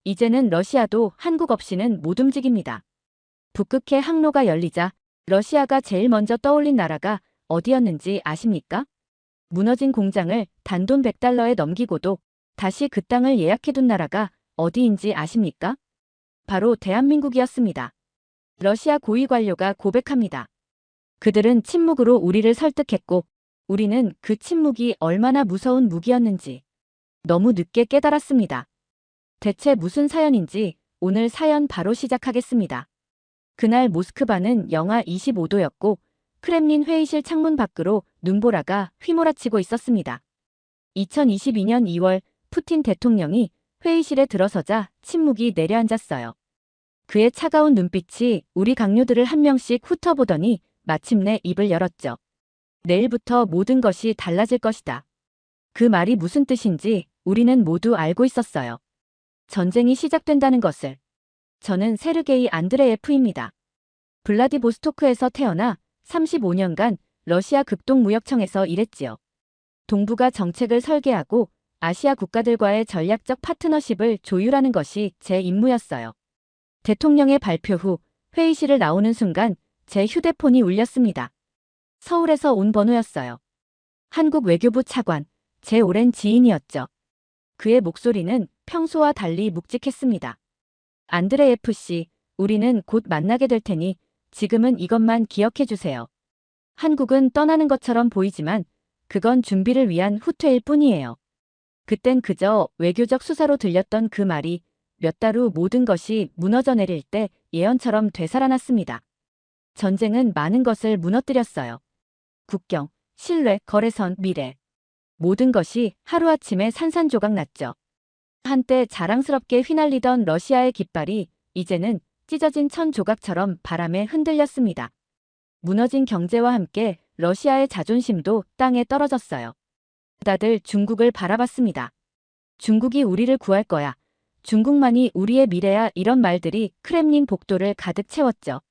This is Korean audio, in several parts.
이제는 러시아도 한국 없이는 못 움직입니다. 북극해 항로가 열리자 러시아가 제일 먼저 떠올린 나라가 어디였는지 아십니까? 무너진 공장을 단돈 100달러에 넘기고도 다시 그 땅을 예약해둔 나라가 어디인지 아십니까? 바로 대한민국이었습니다. 러시아 고위 관료가 고백합니다. 그들은 침묵으로 우리를 설득했고 우리는 그 침묵이 얼마나 무서운 무기였는지 너무 늦게 깨달았습니다. 대체 무슨 사연인지 오늘 사연 바로 시작하겠습니다. 그날 모스크바는 영하 25도였고 크렘린 회의실 창문 밖으로 눈보라가 휘몰아치고 있었습니다. 2022년 2월 푸틴 대통령이 회의실에 들어서자 침묵이 내려앉았어요. 그의 차가운 눈빛이 우리 강요들을 한 명씩 훑어보더니 마침내 입을 열었죠. 내일부터 모든 것이 달라질 것이다. 그 말이 무슨 뜻인지 우리는 모두 알고 있었어요. 전쟁이 시작된다는 것을. 저는 세르게이 안드레예프입니다. 블라디보스토크에서 태어나 35년간 러시아 극동무역청에서 일했지요. 동북아 정책을 설계하고 아시아 국가들과의 전략적 파트너십을 조율하는 것이 제 임무였어요. 대통령의 발표 후 회의실을 나오는 순간 제 휴대폰이 울렸습니다. 서울에서 온 번호였어요. 한국 외교부 차관, 제 오랜 지인이었죠. 그의 목소리는 평소와 달리 묵직했습니다. 안드레예프 씨, 우리는 곧 만나게 될 테니 지금은 이것만 기억해 주세요. 한국은 떠나는 것처럼 보이지만 그건 준비를 위한 후퇴일 뿐이에요. 그땐 그저 외교적 수사로 들렸던 그 말이 몇 달 후 모든 것이 무너져 내릴 때 예언처럼 되살아났습니다. 전쟁은 많은 것을 무너뜨렸어요. 국경, 신뢰, 거래선, 미래. 모든 것이 하루아침에 산산조각 났죠. 한때 자랑스럽게 휘날리던 러시아의 깃발이 이제는 찢어진 천 조각처럼 바람에 흔들렸습니다. 무너진 경제와 함께 러시아의 자존심도 땅에 떨어졌어요. 다들 중국을 바라봤습니다. 중국이 우리를 구할 거야. 중국만이 우리의 미래야, 이런 말들이 크렘린 복도를 가득 채웠죠.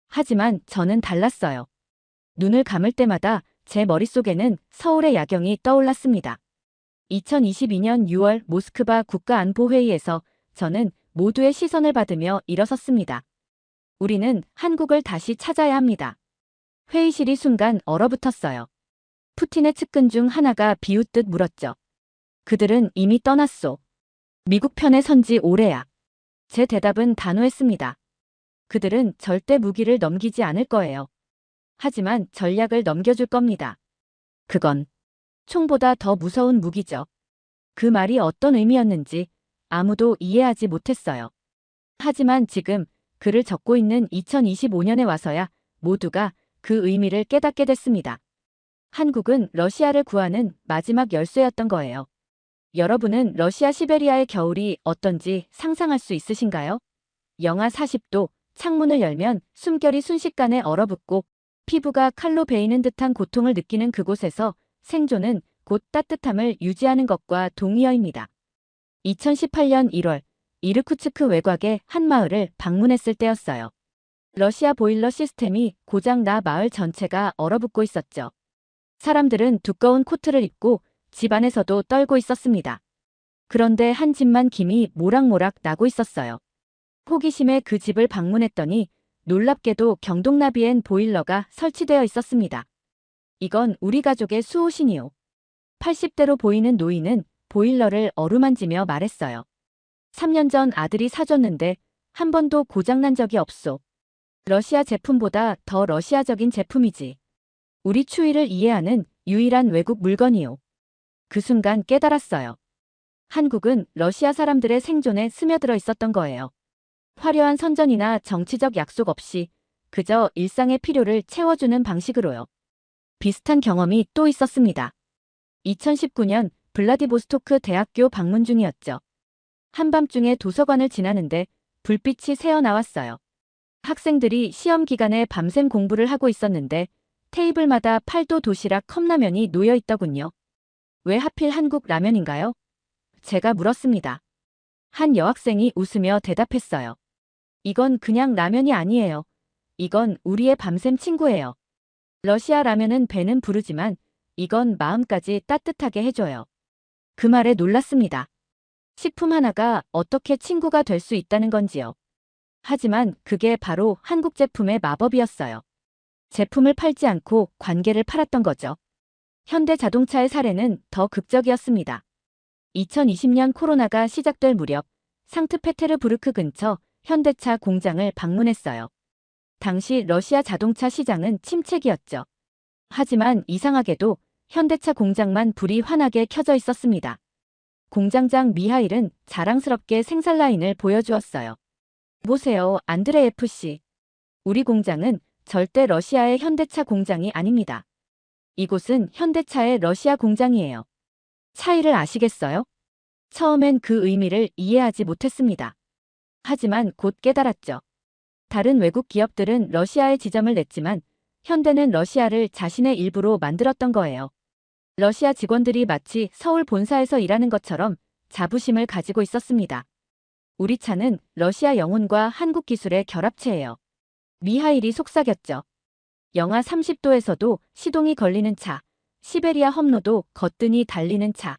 하지만 저는 달랐어요. 눈을 감을 때마다 제 머릿속에는 서울의 야경이 떠올랐습니다. 2022년 6월 모스크바 국가안보회의에서 저는 모두의 시선을 받으며 일어섰습니다. 우리는 한국을 다시 찾아야 합니다. 회의실이 순간 얼어붙었어요. 푸틴의 측근 중 하나가 비웃듯 물었죠. 그들은 이미 떠났소. 미국 편에 선 지 오래야. 제 대답은 단호했습니다. 그들은 절대 무기를 넘기지 않을 거예요. 하지만 전략을 넘겨줄 겁니다. 그건 총보다 더 무서운 무기죠. 그 말이 어떤 의미였는지 아무도 이해하지 못했어요. 하지만 지금 글을 적고 있는 2025년에 와서야 모두가 그 의미를 깨닫게 됐습니다. 한국은 러시아를 구하는 마지막 열쇠였던 거예요. 여러분은 러시아 시베리아의 겨울이 어떤지 상상할 수 있으신가요? 영하 40도, 창문을 열면 숨결이 순식간에 얼어붙고 피부가 칼로 베이는 듯한 고통을 느끼는 그곳에서 생존은 곧 따뜻함을 유지하는 것과 동의어입니다. 2018년 1월 이르쿠츠크 외곽의 한 마을을 방문했을 때였어요. 러시아 보일러 시스템이 고장나 마을 전체가 얼어붙고 있었죠. 사람들은 두꺼운 코트를 입고 집 안에서도 떨고 있었습니다. 그런데 한 집만 김이 모락모락 나고 있었어요. 호기심에 그 집을 방문했더니 놀랍게도 경동나비엔 보일러가 설치되어 있었습니다. 이건 우리 가족의 수호신이요. 80대로 보이는 노인은 보일러를 어루만지며 말했어요. 3년 전 아들이 사줬는데 한 번도 고장난 적이 없소. 러시아 제품보다 더 러시아적인 제품이지. 우리 추위를 이해하는 유일한 외국 물건이요. 그 순간 깨달았어요. 한국은 러시아 사람들의 생존에 스며들어 있었던 거예요. 화려한 선전이나 정치적 약속 없이 그저 일상의 필요를 채워주는 방식으로요. 비슷한 경험이 또 있었습니다. 2019년 블라디보스토크 대학교 방문 중이었죠. 한밤중에 도서관을 지나는데 불빛이 새어 나왔어요. 학생들이 시험 기간에 밤샘 공부를 하고 있었는데 테이블마다 팔도 도시락 컵라면이 놓여 있더군요. 왜 하필 한국 라면인가요? 제가 물었습니다. 한 여학생이 웃으며 대답했어요. 이건 그냥 라면이 아니에요. 이건 우리의 밤샘 친구예요. 러시아 라면은 배는 부르지만 이건 마음까지 따뜻하게 해줘요. 그 말에 놀랐습니다. 식품 하나가 어떻게 친구가 될 수 있다는 건지요. 하지만 그게 바로 한국 제품의 마법이었어요. 제품을 팔지 않고 관계를 팔았던 거죠. 현대자동차의 사례는 더 극적이었습니다. 2020년 코로나가 시작될 무렵 상트페테르부르크 근처 현대차 공장을 방문했어요. 당시 러시아 자동차 시장은 침체기였죠. 하지만 이상하게도 현대차 공장만 불이 환하게 켜져 있었습니다. 공장장 미하일은 자랑스럽게 생산 라인을 보여주었어요. 보세요, 안드레예프 씨. 우리 공장은 절대 러시아의 현대차 공장이 아닙니다. 이곳은 현대차의 러시아 공장이에요. 차이를 아시겠어요? 처음엔 그 의미를 이해하지 못했습니다. 하지만 곧 깨달았죠. 다른 외국 기업들은 러시아에 지점을 냈지만 현대는 러시아를 자신의 일부로 만들었던 거예요. 러시아 직원들이 마치 서울 본사에서 일하는 것처럼 자부심을 가지고 있었습니다. 우리 차는 러시아 영혼과 한국 기술의 결합체예요. 미하일이 속삭였죠. 영하 30도에서도 시동이 걸리는 차, 시베리아 험로도 거뜬히 달리는 차.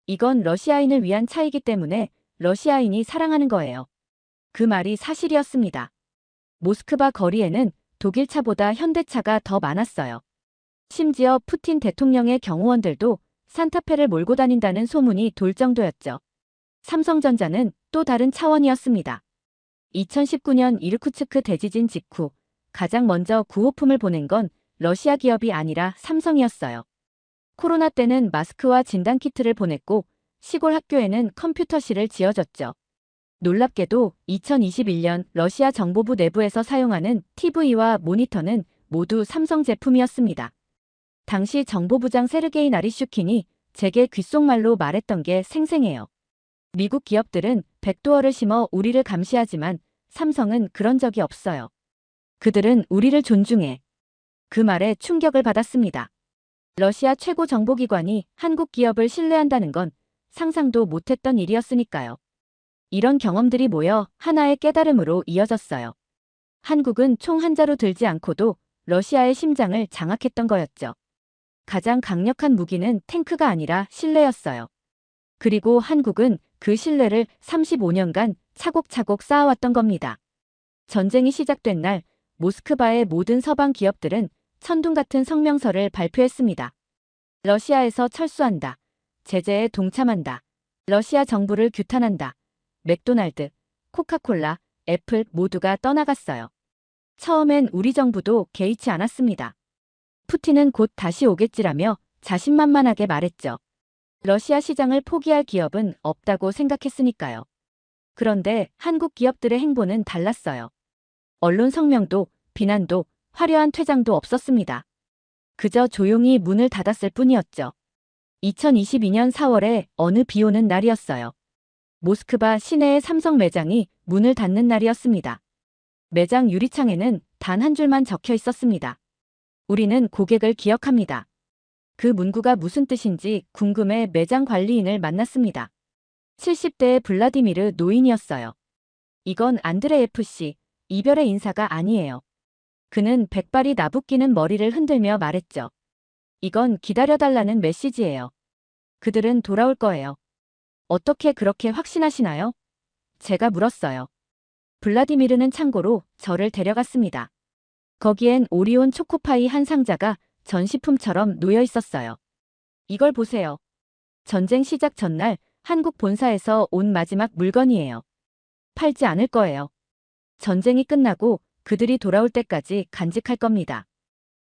이건 러시아인을 위한 차이기 때문에 러시아인이 사랑하는 거예요. 그 말이 사실이었습니다. 모스크바 거리에는 독일 차보다 현대차가 더 많았어요. 심지어 푸틴 대통령의 경호원들도 산타페를 몰고 다닌다는 소문이 돌 정도였죠. 삼성전자는 또 다른 차원이었습니다. 2019년 이르쿠츠크 대지진 직후 가장 먼저 구호품을 보낸 건 러시아 기업이 아니라 삼성이었어요. 코로나 때는 마스크와 진단키트를 보냈고 시골 학교에는 컴퓨터실을 지어줬죠. 놀랍게도 2021년 러시아 정보부 내부에서 사용하는 TV와 모니터는 모두 삼성 제품이었습니다. 당시 정보부장 세르게이 나리슈킨이 제게 귓속말로 말했던 게 생생해요. 미국 기업들은 백도어를 심어 우리를 감시하지만 삼성은 그런 적이 없어요. 그들은 우리를 존중해. 그 말에 충격을 받았습니다. 러시아 최고 정보기관이 한국 기업을 신뢰한다는 건 상상도 못했던 일이었으니까요. 이런 경험들이 모여 하나의 깨달음으로 이어졌어요. 한국은 총 한 자루 들지 않고도 러시아의 심장을 장악했던 거였죠. 가장 강력한 무기는 탱크가 아니라 신뢰였어요. 그리고 한국은 그 신뢰를 35년간 차곡차곡 쌓아왔던 겁니다. 전쟁이 시작된 날 모스크바의 모든 서방 기업들은 천둥 같은 성명서를 발표했습니다. 러시아에서 철수한다. 제재에 동참한다. 러시아 정부를 규탄한다. 맥도날드, 코카콜라, 애플 모두가 떠나갔어요. 처음엔 우리 정부도 개의치 않았습니다. 푸틴은 곧 다시 오겠지라며 자신만만하게 말했죠. 러시아 시장을 포기할 기업은 없다고 생각했으니까요. 그런데 한국 기업들의 행보는 달랐어요. 언론 성명도 비난도 화려한 퇴장도 없었습니다. 그저 조용히 문을 닫았을 뿐이었죠. 2022년 4월에 어느 비 오는 날이었어요. 모스크바 시내의 삼성 매장이 문을 닫는 날이었습니다. 매장 유리창에는 단 한 줄만 적혀 있었습니다. 우리는 고객을 기억합니다. 그 문구가 무슨 뜻인지 궁금해 매장 관리인을 만났습니다. 70대의 블라디미르 노인이었어요. 이건 안드레예프 씨, 이별의 인사가 아니에요. 그는 백발이 나부끼는 머리를 흔들며 말했죠. 이건 기다려달라는 메시지예요. 그들은 돌아올 거예요. 어떻게 그렇게 확신하시나요? 제가 물었어요. 블라디미르는 참고로 저를 데려갔습니다. 거기엔 오리온 초코파이 한 상자가 전시품처럼 놓여 있었어요. 이걸 보세요. 전쟁 시작 전날 한국 본사에서 온 마지막 물건이에요. 팔지 않을 거예요. 전쟁이 끝나고 그들이 돌아올 때까지 간직할 겁니다.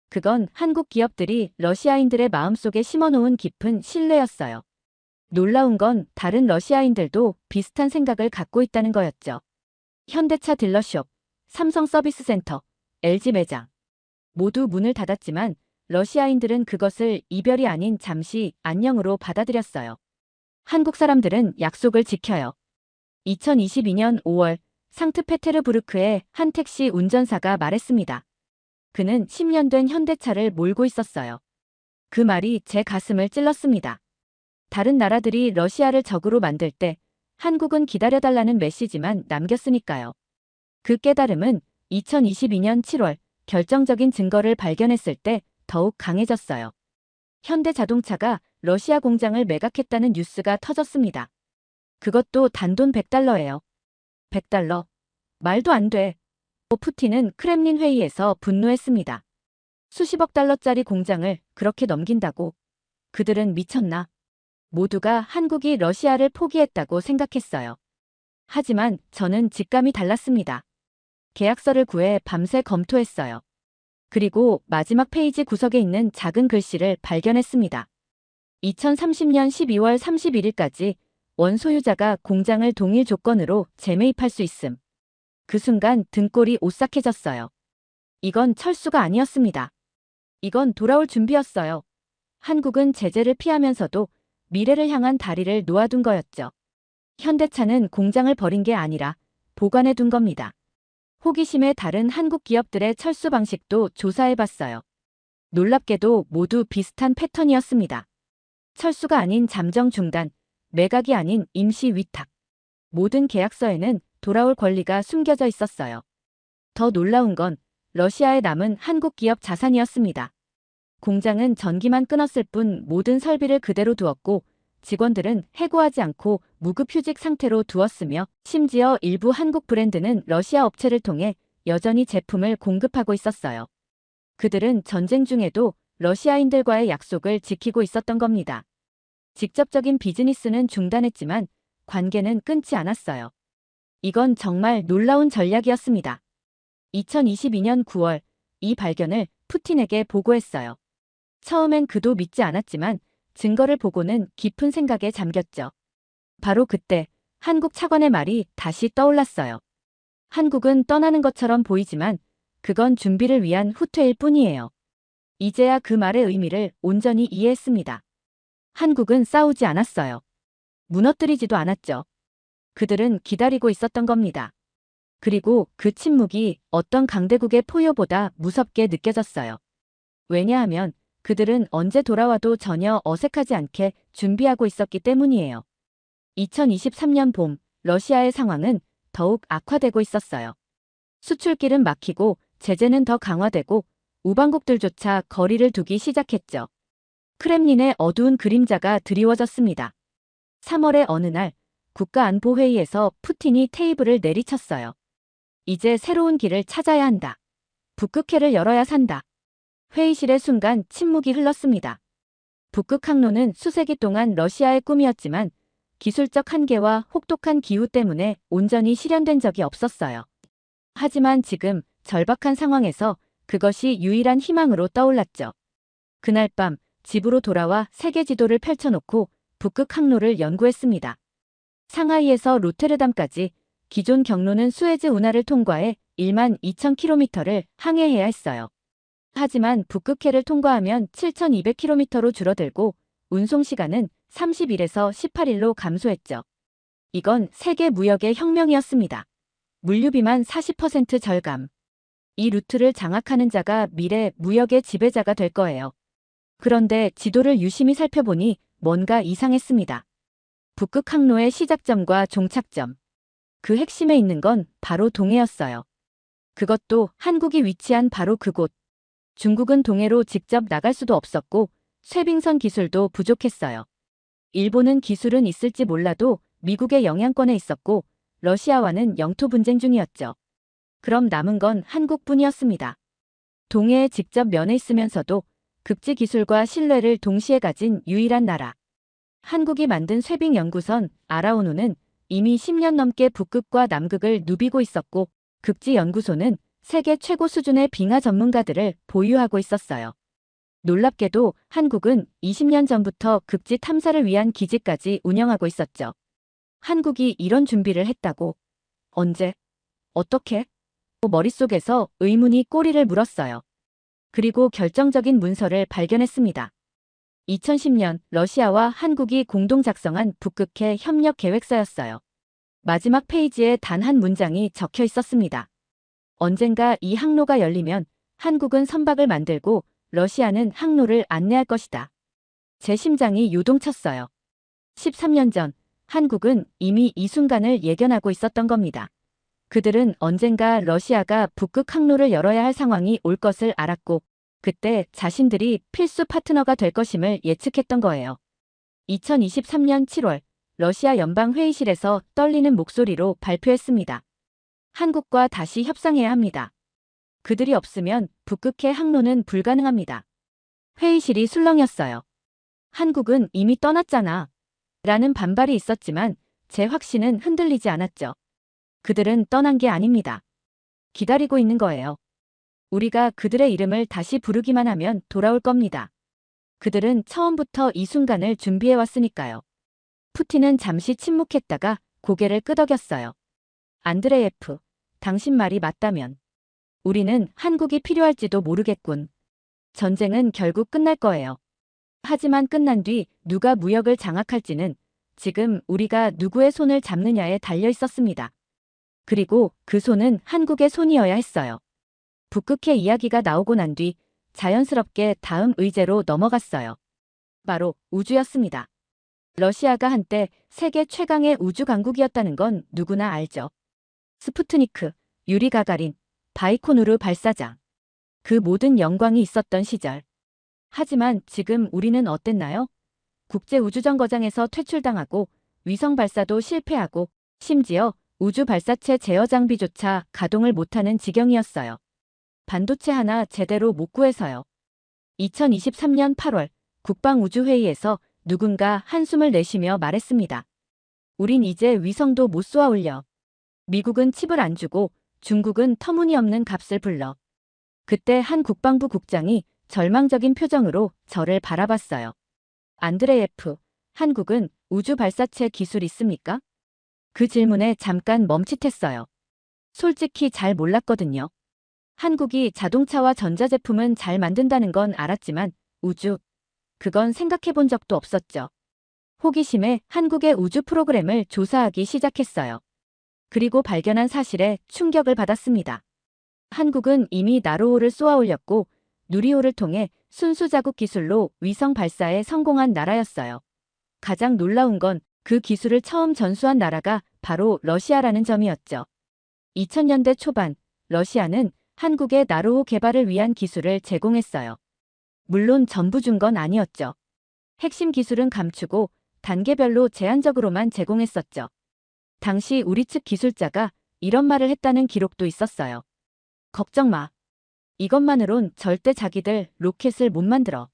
그건 한국 기업들이 러시아인들의 마음속에 심어놓은 깊은 신뢰였어요. 놀라운 건 다른 러시아인들도 비슷한 생각을 갖고 있다는 거였죠. 현대차 딜러숍, 삼성 서비스 센터, LG 매장. 모두 문을 닫았지만 러시아인들은 그것을 이별이 아닌 잠시 안녕으로 받아들였어요. 한국 사람들은 약속을 지켜요. 2022년 5월 상트페테르부르크의 한 택시 운전사가 말했습니다. 그는 10년 된 현대차를 몰고 있었어요. 그 말이 제 가슴을 찔렀습니다. 다른 나라들이 러시아를 적으로 만들 때 한국은 기다려달라는 메시지만 남겼으니까요. 그 깨달음은 2022년 7월 결정적인 증거를 발견했을 때 더욱 강해졌어요. 현대자동차가 러시아 공장을 매각했다는 뉴스가 터졌습니다. 그것도 단돈 100달러예요. 100달러. 말도 안 돼. 푸틴은 크렘린 회의에서 분노했습니다. 수십억 달러짜리 공장을 그렇게 넘긴다고. 그들은 미쳤나? 모두가 한국이 러시아를 포기했다고 생각했어요. 하지만 저는 직감이 달랐습니다. 계약서를 구해 밤새 검토했어요. 그리고 마지막 페이지 구석에 있는 작은 글씨를 발견했습니다. 2030년 12월 31일까지 원소유자가 공장을 동일 조건으로 재매입할 수 있음. 그 순간 등골이 오싹해졌어요. 이건 철수가 아니었습니다. 이건 돌아올 준비였어요. 한국은 제재를 피하면서도 미래를 향한 다리를 놓아둔 거였죠. 현대차는 공장을 버린 게 아니라 보관해 둔 겁니다. 호기심에 다른 한국 기업들의 철수 방식도 조사해봤어요. 놀랍게도 모두 비슷한 패턴이었습니다. 철수가 아닌 잠정 중단, 매각이 아닌 임시 위탁. 모든 계약서에는 돌아올 권리가 숨겨져 있었어요. 더 놀라운 건 러시아에 남은 한국 기업 자산이었습니다. 공장은 전기만 끊었을 뿐 모든 설비를 그대로 두었고 직원들은 해고하지 않고 무급휴직 상태로 두었으며 심지어 일부 한국 브랜드는 러시아 업체를 통해 여전히 제품을 공급하고 있었어요. 그들은 전쟁 중에도 러시아인들과의 약속을 지키고 있었던 겁니다. 직접적인 비즈니스는 중단했지만 관계는 끊지 않았어요. 이건 정말 놀라운 전략이었습니다. 2022년 9월 이 발견을 푸틴에게 보고했어요. 처음엔 그도 믿지 않았지만 증거를 보고는 깊은 생각에 잠겼죠. 바로 그때 한국 차관의 말이 다시 떠올랐어요. 한국은 떠나는 것처럼 보이지만 그건 준비를 위한 후퇴일 뿐이에요. 이제야 그 말의 의미를 온전히 이해했습니다. 한국은 싸우지 않았어요. 무너뜨리지도 않았죠. 그들은 기다리고 있었던 겁니다. 그리고 그 침묵이 어떤 강대국의 포효보다 무섭게 느껴졌어요. 왜냐하면 그들은 언제 돌아와도 전혀 어색하지 않게 준비하고 있었기 때문이에요. 2023년 봄, 러시아의 상황은 더욱 악화되고 있었어요. 수출길은 막히고 제재는 더 강화되고 우방국들조차 거리를 두기 시작했죠. 크렘린의 어두운 그림자가 드리워졌습니다. 3월의 어느 날 국가안보회의에서 푸틴이 테이블을 내리쳤어요. 이제 새로운 길을 찾아야 한다. 북극해를 열어야 산다. 회의실의 순간 침묵이 흘렀습니다. 북극 항로는 수세기 동안 러시아의 꿈이었지만 기술적 한계와 혹독한 기후 때문에 온전히 실현된 적이 없었어요. 하지만 지금 절박한 상황에서 그것이 유일한 희망으로 떠올랐죠. 그날 밤 집으로 돌아와 세계 지도를 펼쳐놓고 북극 항로를 연구했습니다. 상하이에서 로테르담까지 기존 경로는 수에즈 운하를 통과해 1만 2,000km를 항해해야 했어요. 하지만 북극해를 통과하면 7,200km로 줄어들고 운송시간은 30일에서 18일로 감소했죠. 이건 세계 무역의 혁명이었습니다. 물류비만 40% 절감. 이 루트를 장악하는 자가 미래 무역의 지배자가 될 거예요. 그런데 지도를 유심히 살펴보니 뭔가 이상했습니다. 북극 항로의 시작점과 종착점. 그 핵심에 있는 건 바로 동해였어요. 그것도 한국이 위치한 바로 그곳. 중국은 동해로 직접 나갈 수도 없었고 쇄빙선 기술도 부족했어요. 일본은 기술은 있을지 몰라도 미국의 영향권에 있었고 러시아와는 영토 분쟁 중이었죠. 그럼 남은 건 한국뿐이었습니다. 동해에 직접 면해 있으면서도 극지 기술과 신뢰를 동시에 가진 유일한 나라. 한국이 만든 쇄빙 연구선 아라오누는 이미 10년 넘게 북극과 남극을 누비고 있었고 극지 연구소는 세계 최고 수준의 빙하 전문가들을 보유하고 있었어요. 놀랍게도 한국은 20년 전부터 극지 탐사를 위한 기지까지 운영하고 있었죠. 한국이 이런 준비를 했다고? 언제? 어떻게? 머릿속에서 의문이 꼬리를 물었어요. 그리고 결정적인 문서를 발견했습니다. 2010년 러시아와 한국이 공동 작성한 북극해 협력 계획서였어요. 마지막 페이지에 단 한 문장이 적혀 있었습니다. 언젠가 이 항로가 열리면 한국은 선박을 만들고 러시아는 항로를 안내할 것이다. 제 심장이 요동쳤어요. 13년 전 한국은 이미 이 순간을 예견하고 있었던 겁니다. 그들은 언젠가 러시아가 북극 항로를 열어야 할 상황이 올 것을 알았고 그때 자신들이 필수 파트너가 될 것임을 예측했던 거예요. 2023년 7월 러시아 연방회의실에서 떨리는 목소리로 발표했습니다. 한국과 다시 협상해야 합니다. 그들이 없으면 북극해 항로는 불가능합니다. 회의실이 술렁였어요. 한국은 이미 떠났잖아. 라는 반발이 있었지만 제 확신은 흔들리지 않았죠. 그들은 떠난 게 아닙니다. 기다리고 있는 거예요. 우리가 그들의 이름을 다시 부르기만 하면 돌아올 겁니다. 그들은 처음부터 이 순간을 준비해왔으니까요. 푸틴은 잠시 침묵했다가 고개를 끄덕였어요. 안드레예프, 당신 말이 맞다면 우리는 한국이 필요할지도 모르겠군. 전쟁은 결국 끝날 거예요. 하지만 끝난 뒤 누가 무역을 장악할지는 지금 우리가 누구의 손을 잡느냐에 달려 있었습니다. 그리고 그 손은 한국의 손이어야 했어요. 북극해 이야기가 나오고 난 뒤 자연스럽게 다음 의제로 넘어갔어요. 바로 우주였습니다. 러시아가 한때 세계 최강의 우주 강국이었다는 건 누구나 알죠. 스푸트니크, 유리 가가린, 바이코누르 발사장. 그 모든 영광이 있었던 시절. 하지만 지금 우리는 어땠나요? 국제우주정거장에서 퇴출당하고 위성 발사도 실패하고 심지어 우주 발사체 제어 장비조차 가동을 못하는 지경이었어요. 반도체 하나 제대로 못 구해서요. 2023년 8월 국방우주회의에서 누군가 한숨을 내쉬며 말했습니다. 우린 이제 위성도 못 쏘아 올려. 미국은 칩을 안 주고 중국은 터무니없는 값을 불러. 그때 한 국방부 국장이 절망적인 표정으로 저를 바라봤어요. 안드레예프, 한국은 우주 발사체 기술 있습니까? 그 질문에 잠깐 멈칫했어요. 솔직히 잘 몰랐거든요. 한국이 자동차와 전자제품은 잘 만든다는 건 알았지만 우주, 그건 생각해 본 적도 없었죠. 호기심에 한국의 우주 프로그램을 조사하기 시작했어요. 그리고 발견한 사실에 충격을 받았습니다. 한국은 이미 나로호를 쏘아 올렸고 누리호를 통해 순수 자국 기술로 위성 발사에 성공한 나라였어요. 가장 놀라운 건 그 기술을 처음 전수한 나라가 바로 러시아라는 점이었죠. 2000년대 초반 러시아는 한국의 나로호 개발을 위한 기술을 제공했어요. 물론 전부 준 건 아니었죠. 핵심 기술은 감추고 단계별로 제한적으로만 제공했었죠. 당시 우리 측 기술자가 이런 말을 했다는 기록도 있었어요. 걱정 마. 이것만으론 절대 자기들 로켓을 못 만들어.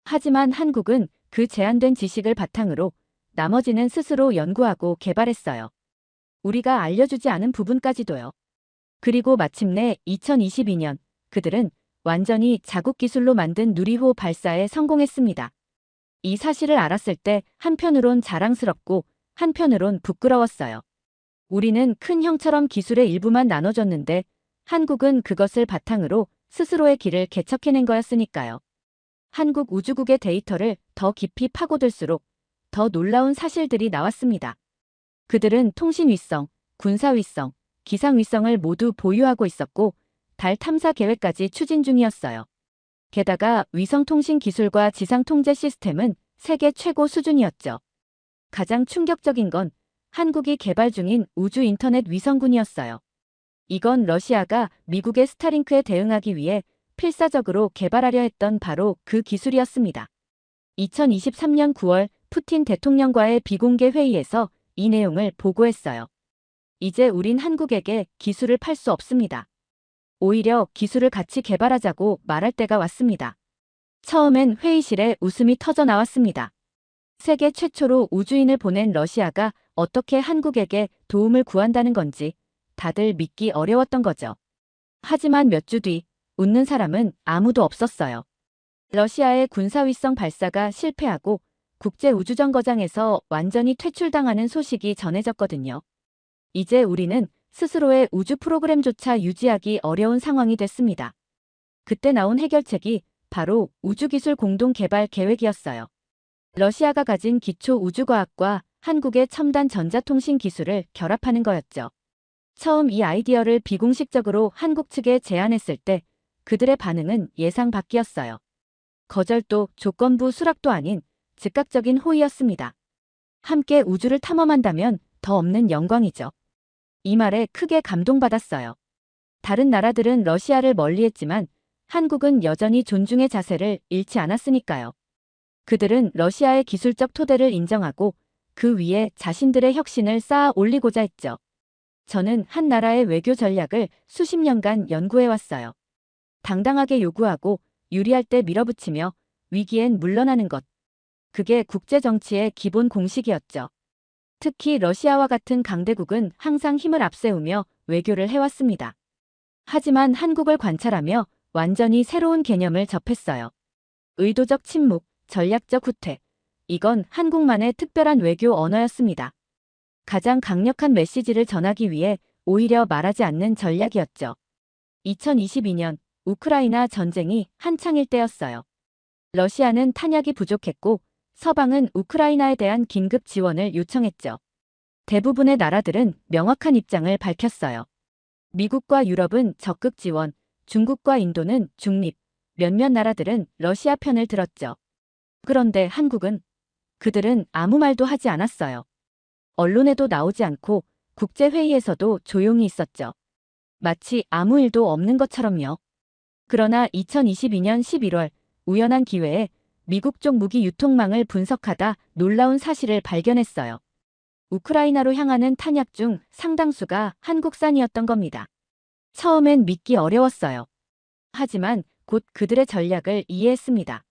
하지만 한국은 그 제한된 지식을 바탕으로 나머지는 스스로 연구하고 개발했어요. 우리가 알려주지 않은 부분까지도요. 그리고 마침내 2022년 그들은 완전히 자국 기술로 만든 누리호 발사에 성공했습니다. 이 사실을 알았을 때 한편으론 자랑스럽고 한편으론 부끄러웠어요. 우리는 큰 형처럼 기술의 일부만 나눠줬는데 한국은 그것을 바탕으로 스스로의 길을 개척해낸 거였으니까요. 한국 우주국의 데이터를 더 깊이 파고들수록 더 놀라운 사실들이 나왔습니다. 그들은 통신위성, 군사위성, 기상위성을 모두 보유하고 있었고 달 탐사 계획까지 추진 중이었어요. 게다가 위성통신 기술과 지상통제 시스템은 세계 최고 수준이었죠. 가장 충격적인 건 한국이 개발 중인 우주 인터넷 위성군이었어요. 이건 러시아가 미국의 스타링크에 대응하기 위해 필사적으로 개발하려 했던 바로 그 기술이었습니다. 2023년 9월 푸틴 대통령과의 비공개 회의에서 이 내용을 보고했어요. 이제 우린 한국에게 기술을 팔 수 없습니다. 오히려 기술을 같이 개발하자고 말할 때가 왔습니다. 처음엔 회의실에 웃음이 터져 나왔습니다. 세계 최초로 우주인을 보낸 러시아가 어떻게 한국에게 도움을 구한다는 건지 다들 믿기 어려웠던 거죠. 하지만 몇 주 뒤 웃는 사람은 아무도 없었어요. 러시아의 군사위성 발사가 실패하고 국제우주정거장에서 완전히 퇴출당하는 소식이 전해졌거든요. 이제 우리는 스스로의 우주 프로그램조차 유지하기 어려운 상황이 됐습니다. 그때 나온 해결책이 바로 우주기술 공동개발 계획이었어요. 러시아가 가진 기초 우주과학과 한국의 첨단 전자통신 기술을 결합하는 거였죠. 처음 이 아이디어를 비공식적으로 한국 측에 제안했을 때 그들의 반응은 예상 밖이었어요. 거절도 조건부 수락도 아닌 즉각적인 호의였습니다. 함께 우주를 탐험한다면 더 없는 영광이죠. 이 말에 크게 감동받았어요. 다른 나라들은 러시아를 멀리했지만 한국은 여전히 존중의 자세를 잃지 않았으니까요. 그들은 러시아의 기술적 토대를 인정하고 그 위에 자신들의 혁신을 쌓아 올리고자 했죠. 저는 한 나라의 외교 전략을 수십 년간 연구해왔어요. 당당하게 요구하고 유리할 때 밀어붙이며 위기엔 물러나는 것. 그게 국제 정치의 기본 공식이었죠. 특히 러시아와 같은 강대국은 항상 힘을 앞세우며 외교를 해왔습니다. 하지만 한국을 관찰하며 완전히 새로운 개념을 접했어요. 의도적 침묵, 전략적 후퇴. 이건 한국만의 특별한 외교 언어였습니다. 가장 강력한 메시지를 전하기 위해 오히려 말하지 않는 전략이었죠. 2022년 우크라이나 전쟁이 한창일 때였어요. 러시아는 탄약이 부족했고 서방은 우크라이나에 대한 긴급 지원을 요청했죠. 대부분의 나라들은 명확한 입장을 밝혔어요. 미국과 유럽은 적극 지원, 중국과 인도는 중립, 몇몇 나라들은 러시아 편을 들었죠. 그런데 한국은 그들은 아무 말도 하지 않았어요. 언론에도 나오지 않고 국제회의에서도 조용히 있었죠. 마치 아무 일도 없는 것처럼요. 그러나 2022년 11월 우연한 기회에 미국 쪽 무기 유통망을 분석하다 놀라운 사실을 발견했어요. 우크라이나로 향하는 탄약 중 상당수가 한국산이었던 겁니다. 처음엔 믿기 어려웠어요. 하지만 곧 그들의 전략을 이해했습니다.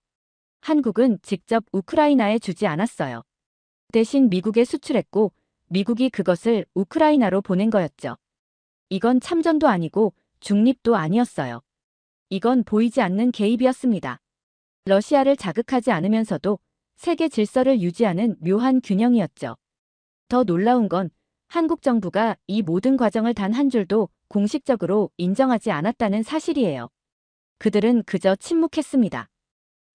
한국은 직접 우크라이나에 주지 않았어요. 대신 미국에 수출했고 미국이 그것을 우크라이나로 보낸 거였죠. 이건 참전도 아니고 중립도 아니었어요. 이건 보이지 않는 개입이었습니다. 러시아를 자극하지 않으면서도 세계 질서를 유지하는 묘한 균형이었죠. 더 놀라운 건 한국 정부가 이 모든 과정을 단 한 줄도 공식적으로 인정하지 않았다는 사실이에요. 그들은 그저 침묵했습니다.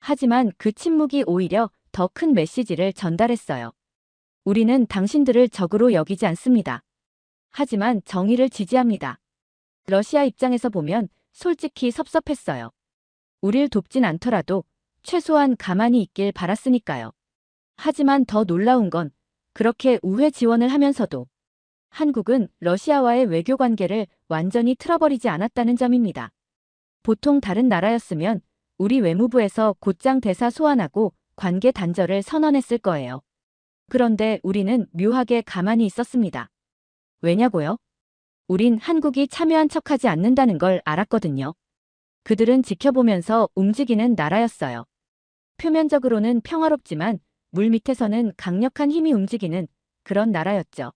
하지만 그 침묵이 오히려 더 큰 메시지를 전달했어요. 우리는 당신들을 적으로 여기지 않습니다. 하지만 정의를 지지합니다. 러시아 입장에서 보면 솔직히 섭섭했어요. 우릴 돕진 않더라도 최소한 가만히 있길 바랐으니까요. 하지만 더 놀라운 건 그렇게 우회 지원을 하면서도 한국은 러시아와의 외교 관계를 완전히 틀어버리지 않았다는 점입니다. 보통 다른 나라였으면 우리 외무부에서 곧장 대사 소환하고 관계 단절을 선언했을 거예요. 그런데 우리는 묘하게 가만히 있었습니다. 왜냐고요? 우린 한국이 참여한 척하지 않는다는 걸 알았거든요. 그들은 지켜보면서 움직이는 나라였어요. 표면적으로는 평화롭지만 물밑에서는 강력한 힘이 움직이는 그런 나라였죠.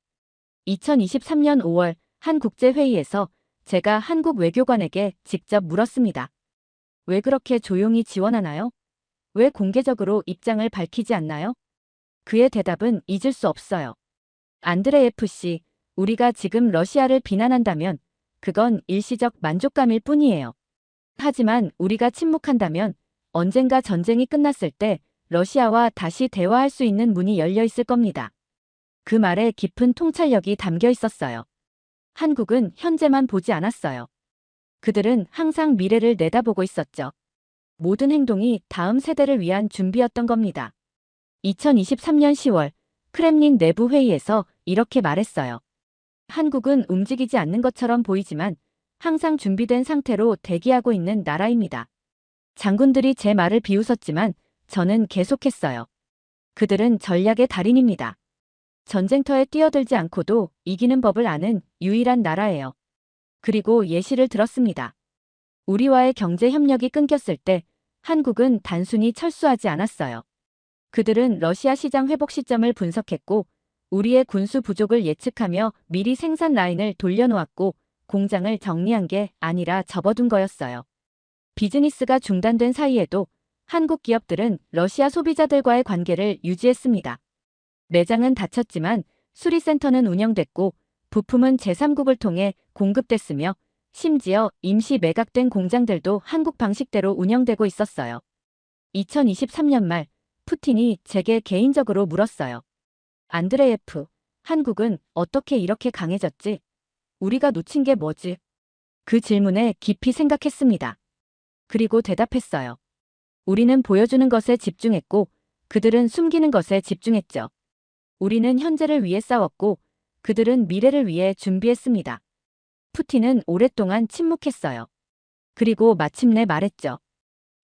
2023년 5월 한 국제회의에서 제가 한국 외교관에게 직접 물었습니다. 왜 그렇게 조용히 지원하나요? 왜 공개적으로 입장을 밝히지 않나요? 그의 대답은 잊을 수 없어요. 안드레예프 씨, 우리가 지금 러시아를 비난한다면 그건 일시적 만족감일 뿐이에요. 하지만 우리가 침묵한다면 언젠가 전쟁이 끝났을 때 러시아와 다시 대화할 수 있는 문이 열려 있을 겁니다. 그 말에 깊은 통찰력이 담겨 있었어요. 한국은 현재만 보지 않았어요. 그들은 항상 미래를 내다보고 있었죠. 모든 행동이 다음 세대를 위한 준비였던 겁니다. 2023년 10월 크렘린 내부 회의에서 이렇게 말했어요. 한국은 움직이지 않는 것처럼 보이지만 항상 준비된 상태로 대기하고 있는 나라입니다. 장군들이 제 말을 비웃었지만 저는 계속했어요. 그들은 전략의 달인입니다. 전쟁터에 뛰어들지 않고도 이기는 법을 아는 유일한 나라예요. 그리고 예시를 들었습니다. 우리와의 경제 협력이 끊겼을 때 한국은 단순히 철수하지 않았어요. 그들은 러시아 시장 회복 시점을 분석했고 우리의 군수 부족을 예측하며 미리 생산 라인을 돌려놓았고 공장을 정리한 게 아니라 접어둔 거였어요. 비즈니스가 중단된 사이에도 한국 기업들은 러시아 소비자들과의 관계를 유지했습니다. 매장은 닫혔지만 수리센터는 운영됐고 부품은 제3국을 통해 공급됐으며 심지어 임시 매각된 공장들도 한국 방식대로 운영되고 있었어요. 2023년 말 푸틴이 제게 개인적으로 물었어요. 안드레예프, 한국은 어떻게 이렇게 강해졌지? 우리가 놓친 게 뭐지? 그 질문에 깊이 생각했습니다. 그리고 대답했어요. 우리는 보여주는 것에 집중했고 그들은 숨기는 것에 집중했죠. 우리는 현재를 위해 싸웠고 그들은 미래를 위해 준비했습니다. 푸틴은 오랫동안 침묵했어요. 그리고 마침내 말했죠.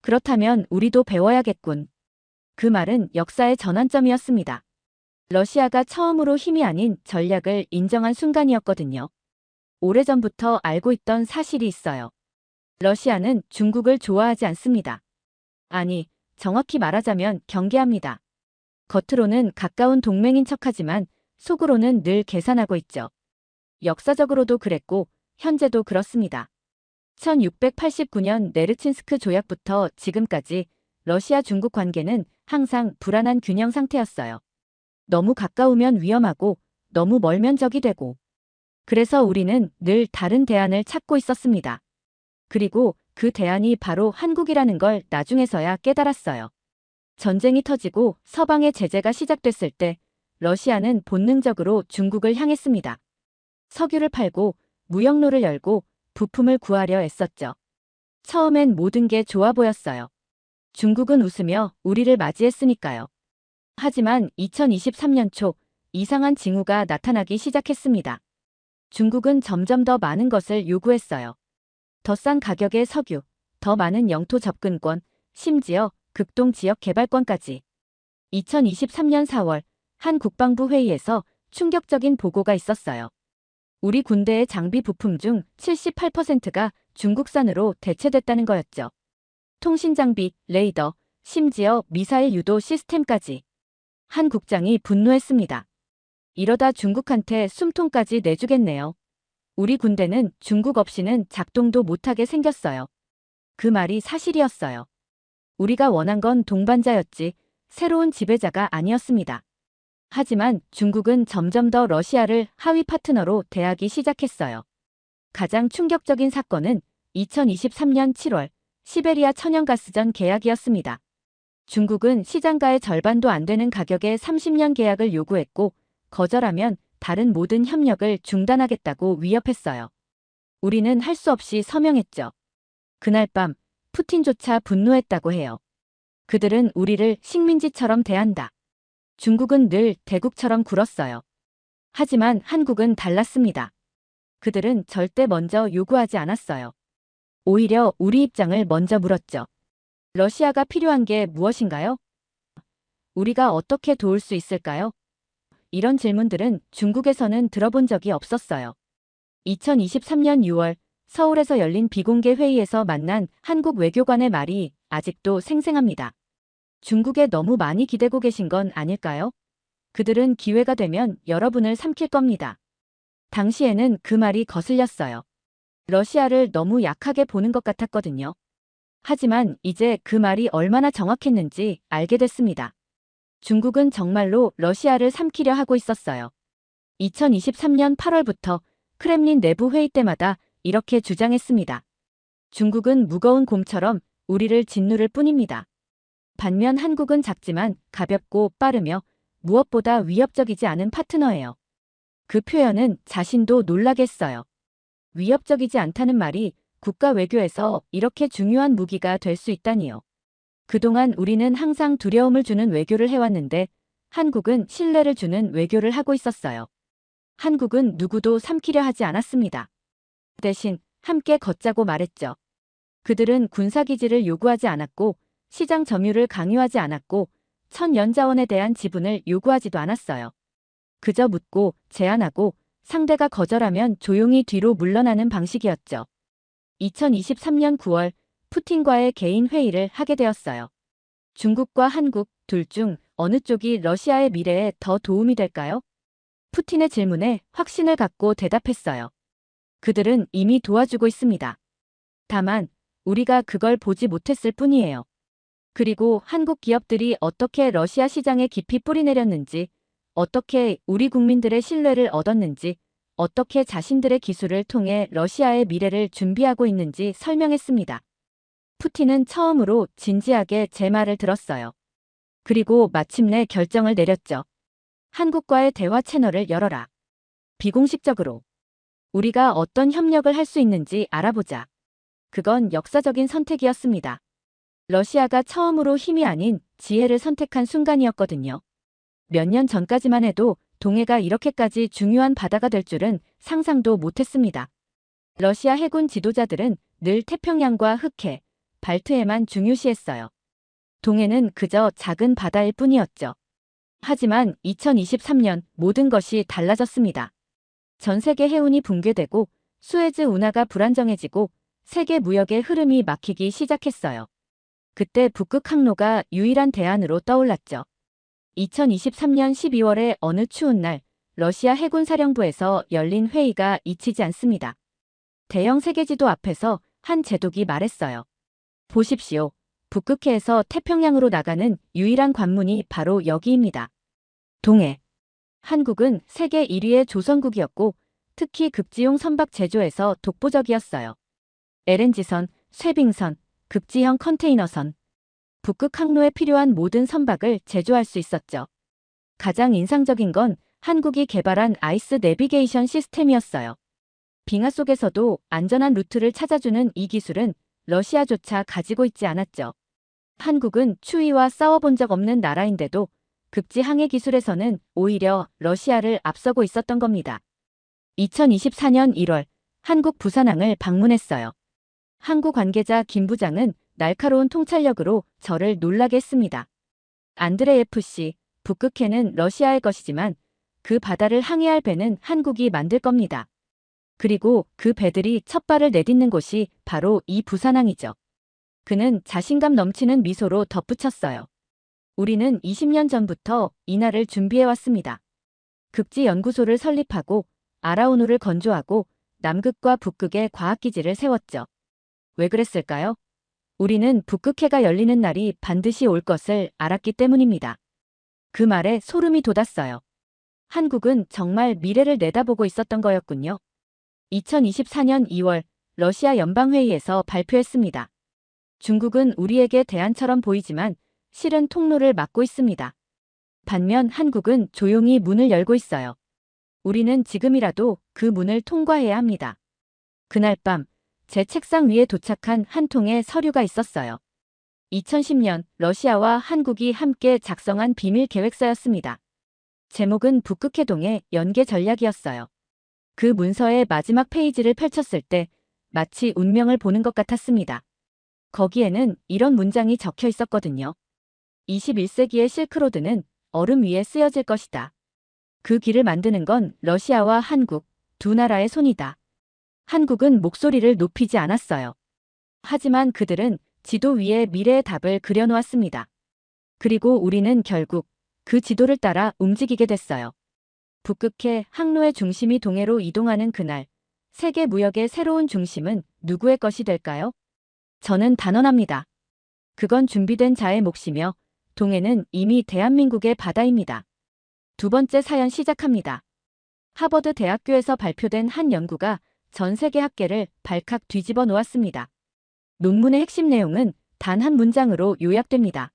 그렇다면 우리도 배워야겠군. 그 말은 역사의 전환점이었습니다. 러시아가 처음으로 힘이 아닌 전략을 인정한 순간이었거든요. 오래전부터 알고 있던 사실이 있어요. 러시아는 중국을 좋아하지 않습니다. 아니, 정확히 말하자면 경계합니다. 겉으로는 가까운 동맹인 척하지만 속으로는 늘 계산하고 있죠. 역사적으로도 그랬고 현재도 그렇습니다. 1689년 네르친스크 조약부터 지금까지 러시아 중국 관계는 항상 불안한 균형 상태였어요. 너무 가까우면 위험하고 너무 멀면 적이 되고. 그래서 우리는 늘 다른 대안을 찾고 있었습니다. 그리고 그 대안이 바로 한국이라는 걸 나중에서야 깨달았어요. 전쟁이 터지고 서방의 제재가 시작됐을 때 러시아는 본능적으로 중국을 향했습니다. 석유를 팔고 무역로를 열고 부품을 구하려 애썼죠. 처음엔 모든 게 좋아 보였어요. 중국은 웃으며 우리를 맞이했으니까요. 하지만 2023년 초 이상한 징후가 나타나기 시작했습니다. 중국은 점점 더 많은 것을 요구했어요. 더 싼 가격의 석유, 더 많은 영토 접근권, 심지어 극동 지역 개발권까지. 2023년 4월 한 국방부 회의에서 충격적인 보고가 있었어요. 우리 군대의 장비 부품 중 78%가 중국산으로 대체됐다는 거였죠. 통신 장비, 레이더, 심지어 미사일 유도 시스템까지. 한 국장이 분노했습니다. 이러다 중국한테 숨통까지 내주겠네요. 우리 군대는 중국 없이는 작동도 못하게 생겼어요. 그 말이 사실이었어요. 우리가 원한 건 동반자였지 새로운 지배자가 아니었습니다. 하지만 중국은 점점 더 러시아를 하위 파트너로 대하기 시작했어요. 가장 충격적인 사건은 2023년 7월 시베리아 천연가스전 계약이었습니다. 중국은 시장가의 절반도 안 되는 가격에 30년 계약을 요구했고 거절하면 다른 모든 협력을 중단하겠다고 위협했어요. 우리는 할 수 없이 서명했죠. 그날 밤 푸틴조차 분노했다고 해요. 그들은 우리를 식민지처럼 대한다. 중국은 늘 대국처럼 굴었어요. 하지만 한국은 달랐습니다. 그들은 절대 먼저 요구하지 않았어요. 오히려 우리 입장을 먼저 물었죠. 러시아가 필요한 게 무엇인가요? 우리가 어떻게 도울 수 있을까요? 이런 질문들은 중국에서는 들어본 적이 없었어요. 2023년 6월 서울에서 열린 비공개 회의에서 만난 한국 외교관의 말이 아직도 생생합니다. 중국에 너무 많이 기대고 계신 건 아닐까요? 그들은 기회가 되면 여러분을 삼킬 겁니다. 당시에는 그 말이 거슬렸어요. 러시아를 너무 약하게 보는 것 같았거든요. 하지만 이제 그 말이 얼마나 정확했는지 알게 됐습니다. 중국은 정말로 러시아를 삼키려 하고 있었어요. 2023년 8월부터 크렘린 내부 회의 때마다 이렇게 주장했습니다. 중국은 무거운 곰처럼 우리를 짓누를 뿐입니다. 반면 한국은 작지만 가볍고 빠르며 무엇보다 위협적이지 않은 파트너예요. 그 표현은 자신도 놀라게 했어요. 위협적이지 않다는 말이 국가 외교에서 이렇게 중요한 무기가 될 수 있다니요. 그동안 우리는 항상 두려움을 주는 외교를 해왔는데 한국은 신뢰를 주는 외교를 하고 있었어요. 한국은 누구도 삼키려 하지 않았습니다. 대신 함께 걷자고 말했죠. 그들은 군사기지를 요구하지 않았고 시장 점유를 강요하지 않았고 천연자원에 대한 지분을 요구하지도 않았어요. 그저 묻고 제안하고 상대가 거절하면 조용히 뒤로 물러나는 방식이었죠. 2023년 9월 푸틴과의 개인 회의를 하게 되었어요. 중국과 한국 둘 중 어느 쪽이 러시아의 미래에 더 도움이 될까요? 푸틴의 질문에 확신을 갖고 대답했어요. 그들은 이미 도와주고 있습니다. 다만 우리가 그걸 보지 못했을 뿐이에요. 그리고 한국 기업들이 어떻게 러시아 시장에 깊이 뿌리내렸는지, 어떻게 우리 국민들의 신뢰를 얻었는지, 어떻게 자신들의 기술을 통해 러시아의 미래를 준비하고 있는지 설명했습니다. 푸틴은 처음으로 진지하게 제 말을 들었어요. 그리고 마침내 결정을 내렸죠. 한국과의 대화 채널을 열어라. 비공식적으로. 우리가 어떤 협력을 할 수 있는지 알아보자. 그건 역사적인 선택이었습니다. 러시아가 처음으로 힘이 아닌 지혜를 선택한 순간이었거든요. 몇 년 전까지만 해도 동해가 이렇게까지 중요한 바다가 될 줄은 상상도 못했습니다. 러시아 해군 지도자들은 늘 태평양과 흑해, 발트해만 중요시했어요. 동해는 그저 작은 바다일 뿐이었죠. 하지만 2023년 모든 것이 달라졌습니다. 전 세계 해운이 붕괴되고 수에즈 운하가 불안정해지고 세계 무역의 흐름이 막히기 시작했어요. 그때 북극 항로가 유일한 대안으로 떠올랐죠. 2023년 12월의 어느 추운 날, 러시아 해군 사령부에서 열린 회의가 잊히지 않습니다. 대형 세계지도 앞에서 한 제독이 말했어요. 보십시오. 북극해에서 태평양으로 나가는 유일한 관문이 바로 여기입니다. 동해. 한국은 세계 1위의 조선국이었고 특히 극지용 선박 제조에서 독보적이었어요. LNG선, 쇠빙선, 극지형 컨테이너선, 북극 항로에 필요한 모든 선박을 제조할 수 있었죠. 가장 인상적인 건 한국이 개발한 아이스 내비게이션 시스템이었어요. 빙하 속에서도 안전한 루트를 찾아주는 이 기술은 러시아조차 가지고 있지 않았죠. 한국은 추위와 싸워본 적 없는 나라인데도 극지 항해 기술에서는 오히려 러시아를 앞서고 있었던 겁니다. 2024년 1월 한국 부산항을 방문했어요. 항구 관계자 김 부장은 날카로운 통찰력으로 저를 놀라게 했습니다. 안드레예프 씨, 북극해는 러시아의 것이지만 그 바다를 항해할 배는 한국이 만들 겁니다. 그리고 그 배들이 첫 발을 내딛는 곳이 바로 이 부산항이죠. 그는 자신감 넘치는 미소로 덧붙였어요. 우리는 20년 전부터 이날을 준비해왔습니다. 극지연구소를 설립하고 아라오누를 건조하고 남극과 북극에 과학기지를 세웠죠. 왜 그랬을까요? 우리는 북극해가 열리는 날이 반드시 올 것을 알았기 때문입니다. 그 말에 소름이 돋았어요. 한국은 정말 미래를 내다보고 있었던 거였군요. 2024년 2월 러시아 연방회의에서 발표했습니다. 중국은 우리에게 대안처럼 보이지만 실은 통로를 막고 있습니다. 반면 한국은 조용히 문을 열고 있어요. 우리는 지금이라도 그 문을 통과해야 합니다. 그날 밤 제 책상 위에 도착한 한 통의 서류가 있었어요. 2010년 러시아와 한국이 함께 작성한 비밀 계획서였습니다. 제목은 북극해동의 연계 전략이었어요. 그 문서의 마지막 페이지를 펼쳤을 때 마치 운명을 보는 것 같았습니다. 거기에는 이런 문장이 적혀 있었거든요. 21세기의 실크로드는 얼음 위에 쓰여질 것이다. 그 길을 만드는 건 러시아와 한국 두 나라의 손이다. 한국은 목소리를 높이지 않았어요. 하지만 그들은 지도 위에 미래의 답을 그려놓았습니다. 그리고 우리는 결국 그 지도를 따라 움직이게 됐어요. 북극해 항로의 중심이 동해로 이동하는 그날, 세계 무역의 새로운 중심은 누구의 것이 될까요? 저는 단언합니다. 그건 준비된 자의 몫이며 동해는 이미 대한민국의 바다입니다. 두 번째 사연 시작합니다. 하버드 대학교에서 발표된 한 연구가 전 세계 학계를 발칵 뒤집어 놓았습니다. 논문의 핵심 내용은 단 한 문장으로 요약됩니다.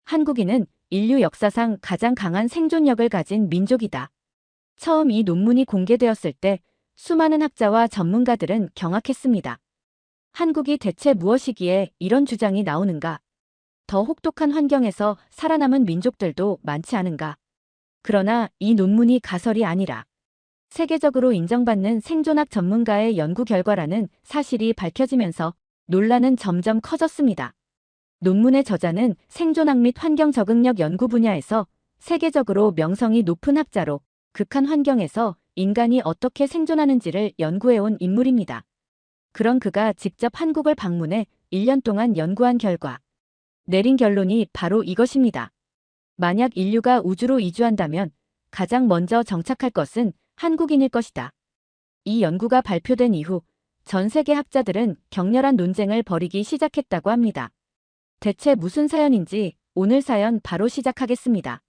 한국인은 인류 역사상 가장 강한 생존력을 가진 민족이다. 처음 이 논문이 공개되었을 때 수많은 학자와 전문가들은 경악했습니다. 한국이 대체 무엇이기에 이런 주장이 나오는가? 더 혹독한 환경에서 살아남은 민족들도 많지 않은가? 그러나 이 논문이 가설이 아니라 세계적으로 인정받는 생존학 전문가의 연구 결과라는 사실이 밝혀지면서 논란은 점점 커졌습니다. 논문의 저자는 생존학 및 환경 적응력 연구 분야에서 세계적으로 명성이 높은 학자로 극한 환경에서 인간이 어떻게 생존하는지를 연구해온 인물입니다. 그런 그가 직접 한국을 방문해 1년 동안 연구한 결과 내린 결론이 바로 이것입니다. 만약 인류가 우주로 이주한다면 가장 먼저 정착할 것은 한국인일 것이다. 이 연구가 발표된 이후 전 세계 학자들은 격렬한 논쟁을 벌이기 시작했다고 합니다. 대체 무슨 사연인지 오늘 사연 바로 시작하겠습니다.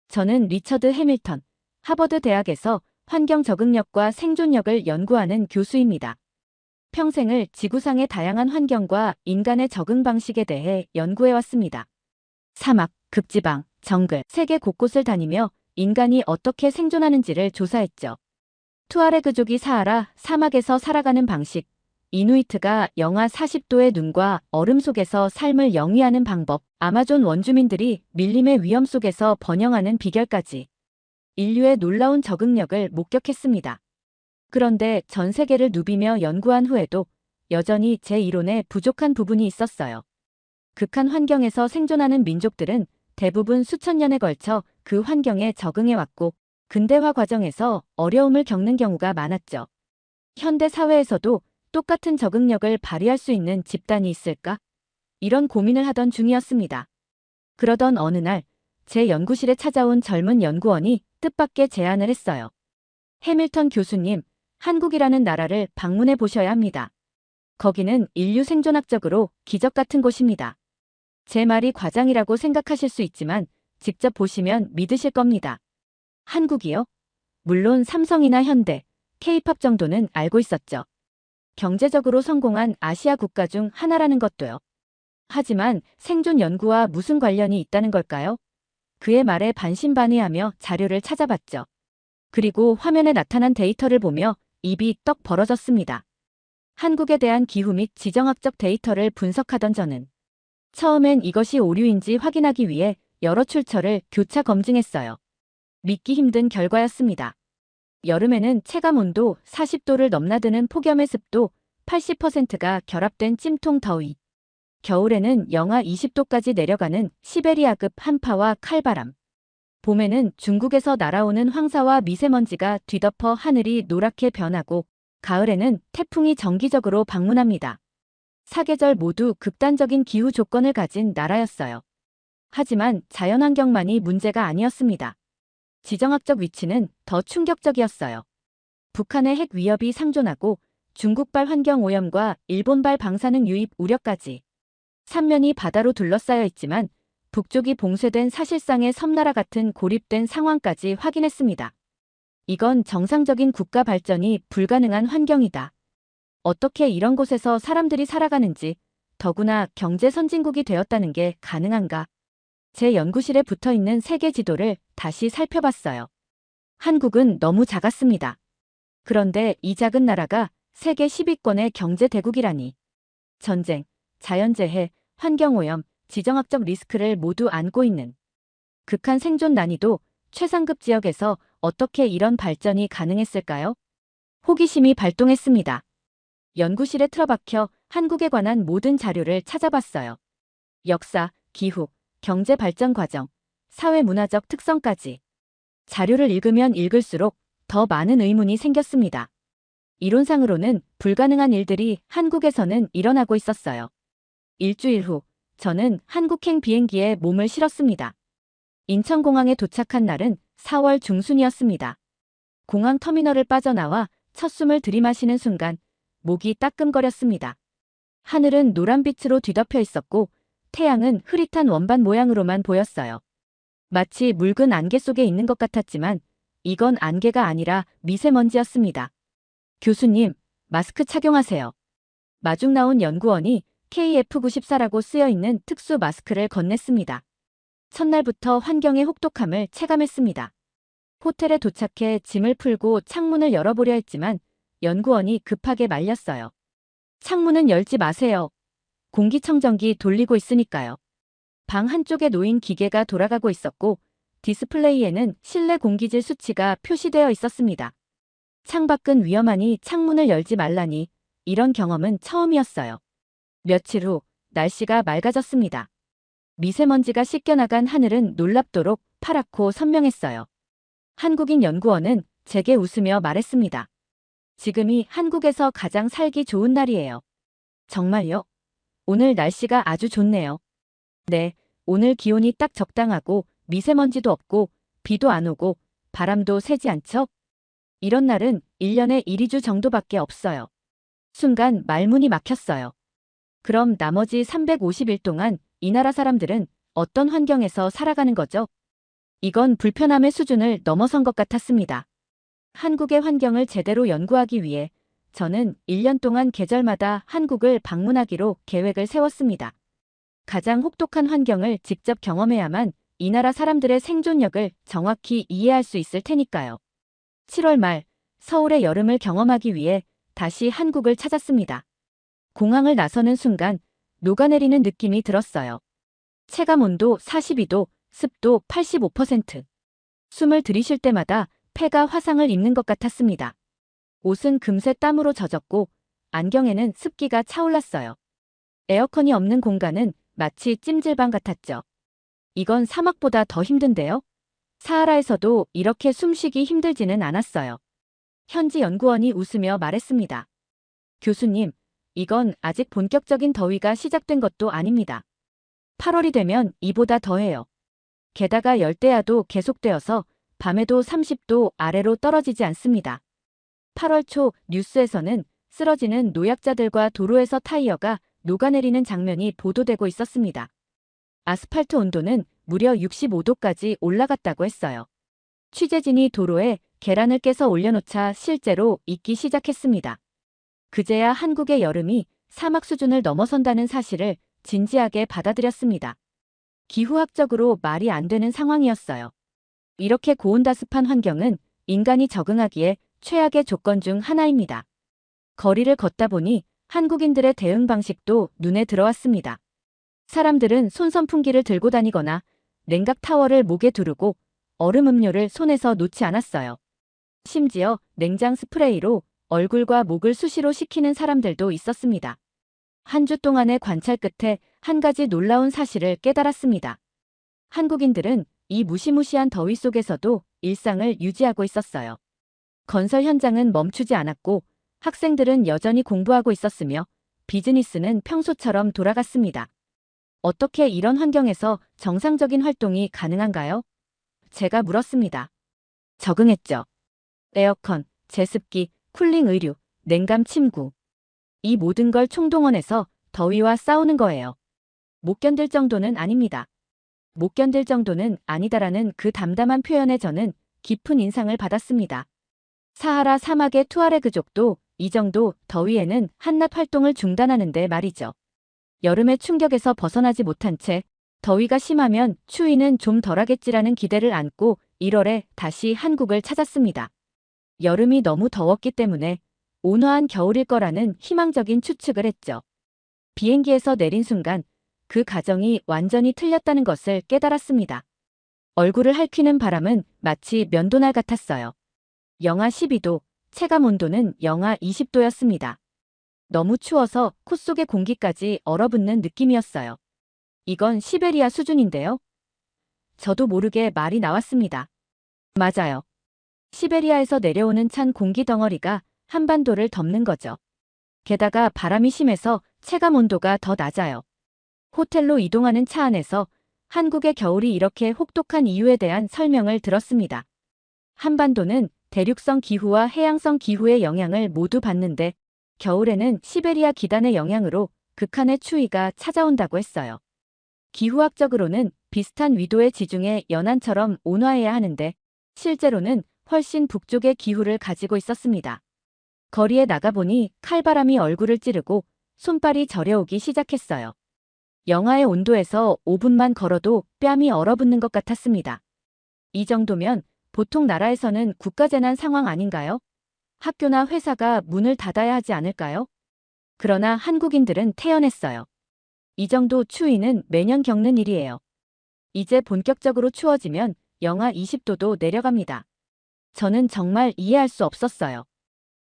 저는 리처드 해밀턴, 하버드 대학에서 환경 적응력과 생존력을 연구하는 교수입니다. 평생을 지구상의 다양한 환경과 인간의 적응 방식에 대해 연구해왔습니다. 사막, 극지방, 정글, 세계 곳곳을 다니며 인간이 어떻게 생존하는지를 조사했죠. 투아레그족이 사하라 사막에서 살아가는 방식, 이누이트가 영하 40도의 눈과 얼음 속에서 삶을 영위하는 방법, 아마존 원주민들이 밀림의 위험 속에서 번영하는 비결까지 인류의 놀라운 적응력을 목격했습니다. 그런데 전 세계를 누비며 연구한 후에도 여전히 제 이론에 부족한 부분이 있었어요. 극한 환경에서 생존하는 민족들은 대부분 수천 년에 걸쳐 그 환경에 적응해왔고 근대화 과정에서 어려움을 겪는 경우가 많았죠. 현대 사회에서도 똑같은 적응력을 발휘할 수 있는 집단이 있을까? 이런 고민을 하던 중이었습니다. 그러던 어느 날 제 연구실에 찾아온 젊은 연구원이 뜻밖의 제안을 했어요. 해밀턴 교수님, 한국이라는 나라를 방문해 보셔야 합니다. 거기는 인류 생존학적으로 기적 같은 곳입니다. 제 말이 과장이라고 생각하실 수 있지만 직접 보시면 믿으실 겁니다. 한국이요? 물론 삼성이나 현대, K-팝 정도는 알고 있었죠. 경제적으로 성공한 아시아 국가 중 하나라는 것도요. 하지만 생존 연구와 무슨 관련이 있다는 걸까요? 그의 말에 반신반의하며 자료를 찾아봤죠. 그리고 화면에 나타난 데이터를 보며 입이 떡 벌어졌습니다. 한국에 대한 기후 및 지정학적 데이터를 분석하던 저는 처음엔 이것이 오류인지 확인하기 위해 여러 출처를 교차 검증했어요. 믿기 힘든 결과였습니다. 여름에는 체감온도 40도를 넘나드는 폭염의 습도 80%가 결합된 찜통 더위. 겨울에는 영하 20도까지 내려가는 시베리아급 한파와 칼바람. 봄에는 중국에서 날아오는 황사와 미세먼지가 뒤덮어 하늘이 노랗게 변하고 가을에는 태풍이 정기적으로 방문합니다. 사계절 모두 극단적인 기후 조건을 가진 나라였어요. 하지만 자연환경만이 문제가 아니었습니다. 지정학적 위치는 더 충격적이었어요. 북한의 핵 위협이 상존하고 중국발 환경오염과 일본발 방사능 유입 우려까지. 삼면이 바다로 둘러싸여 있지만 북쪽이 봉쇄된 사실상의 섬나라 같은 고립된 상황까지 확인했습니다. 이건 정상적인 국가 발전이 불가능한 환경이다. 어떻게 이런 곳에서 사람들이 살아가는지, 더구나 경제 선진국이 되었다는 게 가능한가? 제 연구실에 붙어 있는 세계 지도를 다시 살펴봤어요. 한국은 너무 작았습니다. 그런데 이 작은 나라가 세계 10위권의 경제 대국이라니. 전쟁, 자연재해, 환경오염, 지정학적 리스크를 모두 안고 있는 극한 생존 난이도 최상급 지역에서 어떻게 이런 발전이 가능했을까요? 호기심이 발동했습니다. 연구실에 틀어박혀 한국에 관한 모든 자료를 찾아봤어요. 역사, 기후, 경제 발전 과정, 사회 문화적 특성까지. 자료를 읽으면 읽을수록 더 많은 의문이 생겼습니다. 이론상으로는 불가능한 일들이 한국에서는 일어나고 있었어요. 일주일 후, 저는 한국행 비행기에 몸을 실었습니다. 인천공항에 도착한 날은 4월 중순이었습니다. 공항 터미널을 빠져나와 첫 숨을 들이마시는 순간 목이 따끔거렸습니다. 하늘은 노란빛으로 뒤덮여 있었고 태양은 흐릿한 원반 모양으로만 보였어요. 마치 묽은 안개 속에 있는 것 같았지만 이건 안개가 아니라 미세먼지였습니다. 교수님, 마스크 착용하세요. 마중 나온 연구원이 KF94라고 쓰여있는 특수 마스크를 건넸습니다. 첫날부터 환경의 혹독함을 체감했습니다. 호텔에 도착해 짐을 풀고 창문을 열어보려 했지만 연구원이 급하게 말렸어요. 창문은 열지 마세요. 공기청정기 돌리고 있으니까요. 방 한쪽에 놓인 기계가 돌아가고 있었고 디스플레이에는 실내 공기질 수치가 표시되어 있었습니다. 창밖은 위험하니 창문을 열지 말라니 이런 경험은 처음이었어요. 며칠 후 날씨가 맑아졌습니다. 미세먼지가 씻겨나간 하늘은 놀랍도록 파랗고 선명했어요. 한국인 연구원은 제게 웃으며 말했습니다. 지금이 한국에서 가장 살기 좋은 날이에요. 정말요? 오늘 날씨가 아주 좋네요. 네, 오늘 기온이 딱 적당하고 미세먼지도 없고 비도 안 오고 바람도 세지 않죠? 이런 날은 1년에 1, 2주 정도밖에 없어요. 순간 말문이 막혔어요. 그럼 나머지 350일 동안 이 나라 사람들은 어떤 환경에서 살아가는 거죠? 이건 불편함의 수준을 넘어선 것 같았습니다. 한국의 환경을 제대로 연구하기 위해 저는 1년 동안 계절마다 한국을 방문하기로 계획을 세웠습니다. 가장 혹독한 환경을 직접 경험해야만 이 나라 사람들의 생존력을 정확히 이해할 수 있을 테니까요. 7월 말 서울의 여름을 경험하기 위해 다시 한국을 찾았습니다. 공항을 나서는 순간 녹아내리는 느낌이 들었어요. 체감온도 42도, 습도 85%. 숨을 들이쉴 때마다 폐가 화상을 입는 것 같았습니다. 옷은 금세 땀으로 젖었고 안경에는 습기가 차올랐어요. 에어컨이 없는 공간은 마치 찜질방 같았죠. 이건 사막보다 더 힘든데요? 사하라에서도 이렇게 숨쉬기 힘들지는 않았어요. 현지 연구원이 웃으며 말했습니다. 교수님, 이건 아직 본격적인 더위가 시작된 것도 아닙니다. 8월이 되면 이보다 더해요. 게다가 열대야도 계속되어서 밤에도 30도 아래로 떨어지지 않습니다. 8월 초 뉴스에서는 쓰러지는 노약자들과 도로에서 타이어가 녹아내리는 장면이 보도되고 있었습니다. 아스팔트 온도는 무려 65도까지 올라갔다고 했어요. 취재진이 도로에 계란을 깨서 올려놓자 실제로 익기 시작했습니다. 그제야 한국의 여름이 사막 수준을 넘어선다는 사실을 진지하게 받아들였습니다. 기후학적으로 말이 안 되는 상황이었어요. 이렇게 고온다습한 환경은 인간이 적응하기에 최악의 조건 중 하나입니다. 거리를 걷다 보니 한국인들의 대응 방식도 눈에 들어왔습니다. 사람들은 손선풍기를 들고 다니거나 냉각 타월을 목에 두르고 얼음 음료를 손에서 놓지 않았어요. 심지어 냉장 스프레이로 얼굴과 목을 수시로 식히는 사람들도 있었습니다. 한 주 동안의 관찰 끝에 한 가지 놀라운 사실을 깨달았습니다. 한국인들은 이 무시무시한 더위 속에서도 일상을 유지하고 있었어요. 건설 현장은 멈추지 않았고 학생들은 여전히 공부하고 있었으며 비즈니스는 평소처럼 돌아갔습니다. 어떻게 이런 환경에서 정상적인 활동이 가능한가요? 제가 물었습니다. 적응했죠. 에어컨, 제습기, 쿨링 의류, 냉감 침구. 이 모든 걸 총동원해서 더위와 싸우는 거예요. 못 견딜 정도는 아닙니다. 못 견딜 정도는 아니다라는 그 담담한 표현에 저는 깊은 인상을 받았습니다. 사하라 사막의 투아레그족도 이 정도 더위에는 한낮 활동을 중단하는데 말이죠. 여름의 충격에서 벗어나지 못한 채 더위가 심하면 추위는 좀 덜하겠지라는 기대를 안고 1월에 다시 한국을 찾았습니다. 여름이 너무 더웠기 때문에 온화한 겨울일 거라는 희망적인 추측을 했죠. 비행기에서 내린 순간 그 가정이 완전히 틀렸다는 것을 깨달았습니다. 얼굴을 핥히는 바람은 마치 면도날 같았어요. 영하 12도, 체감 온도는 영하 20도였습니다. 너무 추워서 코 속의 공기까지 얼어붙는 느낌이었어요. 이건 시베리아 수준인데요? 저도 모르게 말이 나왔습니다. 맞아요. 시베리아에서 내려오는 찬 공기 덩어리가 한반도를 덮는 거죠. 게다가 바람이 심해서 체감 온도가 더 낮아요. 호텔로 이동하는 차 안에서 한국의 겨울이 이렇게 혹독한 이유에 대한 설명을 들었습니다. 한반도는 대륙성 기후와 해양성 기후의 영향을 모두 받는데 겨울에는 시베리아 기단의 영향으로 극한의 추위가 찾아온다고 했어요. 기후학적으로는 비슷한 위도의 지중해 연안처럼 온화해야 하는데 실제로는 훨씬 북쪽의 기후를 가지고 있었습니다. 거리에 나가보니 칼바람이 얼굴을 찌르고 손발이 저려오기 시작했어요. 영하의 온도에서 5분만 걸어도 뺨이 얼어붙는 것 같았습니다. 이 정도면 보통 나라에서는 국가재난 상황 아닌가요? 학교나 회사가 문을 닫아야 하지 않을까요? 그러나 한국인들은 태연했어요. 이 정도 추위는 매년 겪는 일이에요. 이제 본격적으로 추워지면 영하 20도도 내려갑니다. 저는 정말 이해할 수 없었어요.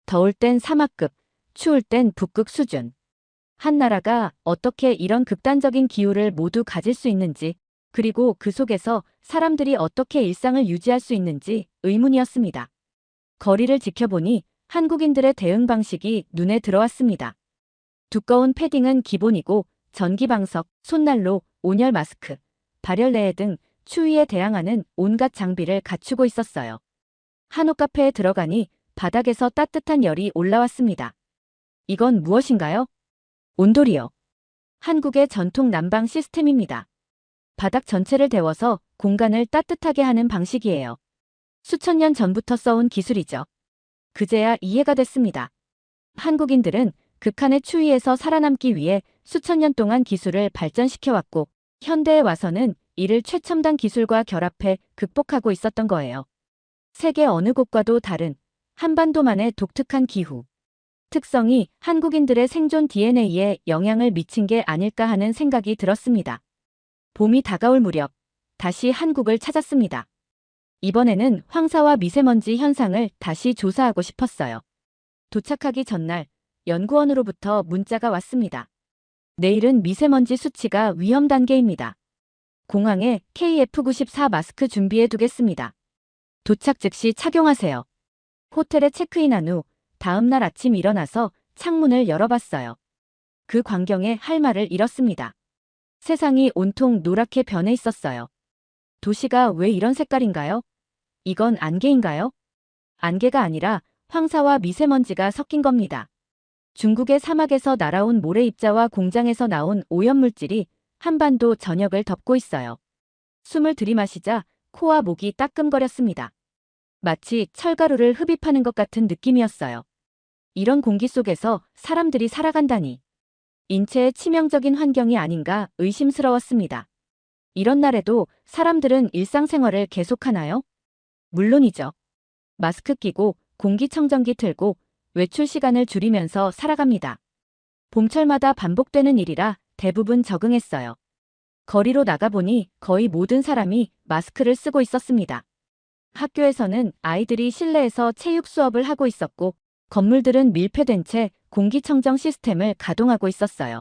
더울 땐 사막급, 추울 땐 북극 수준. 한 나라가 어떻게 이런 극단적인 기후를 모두 가질 수 있는지, 그리고 그 속에서 사람들이 어떻게 일상을 유지할 수 있는지 의문이었습니다. 거리를 지켜보니 한국인들의 대응 방식이 눈에 들어왔습니다. 두꺼운 패딩은 기본이고 전기방석, 손난로, 온열 마스크, 발열레 등 추위에 대항하는 온갖 장비를 갖추고 있었어요. 한옥 카페에 들어가니 바닥에서 따뜻한 열이 올라왔습니다. 이건 무엇인가요? 온돌이요. 한국의 전통 난방 시스템입니다. 바닥 전체를 데워서 공간을 따뜻하게 하는 방식이에요. 수천 년 전부터 써온 기술이죠. 그제야 이해가 됐습니다. 한국인들은 극한의 추위에서 살아남기 위해 수천 년 동안 기술을 발전시켜왔고 현대에 와서는 이를 최첨단 기술과 결합해 극복하고 있었던 거예요. 세계 어느 곳과도 다른 한반도만의 독특한 기후. 특성이 한국인들의 생존 DNA에 영향을 미친 게 아닐까 하는 생각이 들었습니다. 봄이 다가올 무렵 다시 한국을 찾았습니다. 이번에는 황사와 미세먼지 현상을 다시 조사하고 싶었어요. 도착하기 전날 연구원으로부터 문자가 왔습니다. 내일은 미세먼지 수치가 위험 단계입니다. 공항에 KF94 마스크 준비해 두겠습니다. 도착 즉시 착용하세요. 호텔에 체크인한 후 다음 날 아침 일어나서 창문을 열어봤어요. 그 광경에 할 말을 잃었습니다. 세상이 온통 노랗게 변해 있었어요. 도시가 왜 이런 색깔인가요? 이건 안개인가요? 안개가 아니라 황사와 미세먼지가 섞인 겁니다. 중국의 사막에서 날아온 모래 입자와 공장에서 나온 오염물질이 한반도 전역을 덮고 있어요. 숨을 들이마시자 코와 목이 따끔거렸습니다. 마치 철가루를 흡입하는 것 같은 느낌이었어요. 이런 공기 속에서 사람들이 살아간다니. 인체에 치명적인 환경이 아닌가 의심스러웠습니다. 이런 날에도 사람들은 일상생활을 계속하나요? 물론이죠. 마스크 끼고 공기청정기 틀고 외출 시간을 줄이면서 살아갑니다. 봄철마다 반복되는 일이라 대부분 적응했어요. 거리로 나가보니 거의 모든 사람이 마스크를 쓰고 있었습니다. 학교에서는 아이들이 실내에서 체육 수업을 하고 있었고 건물들은 밀폐된 채 공기청정 시스템을 가동하고 있었어요.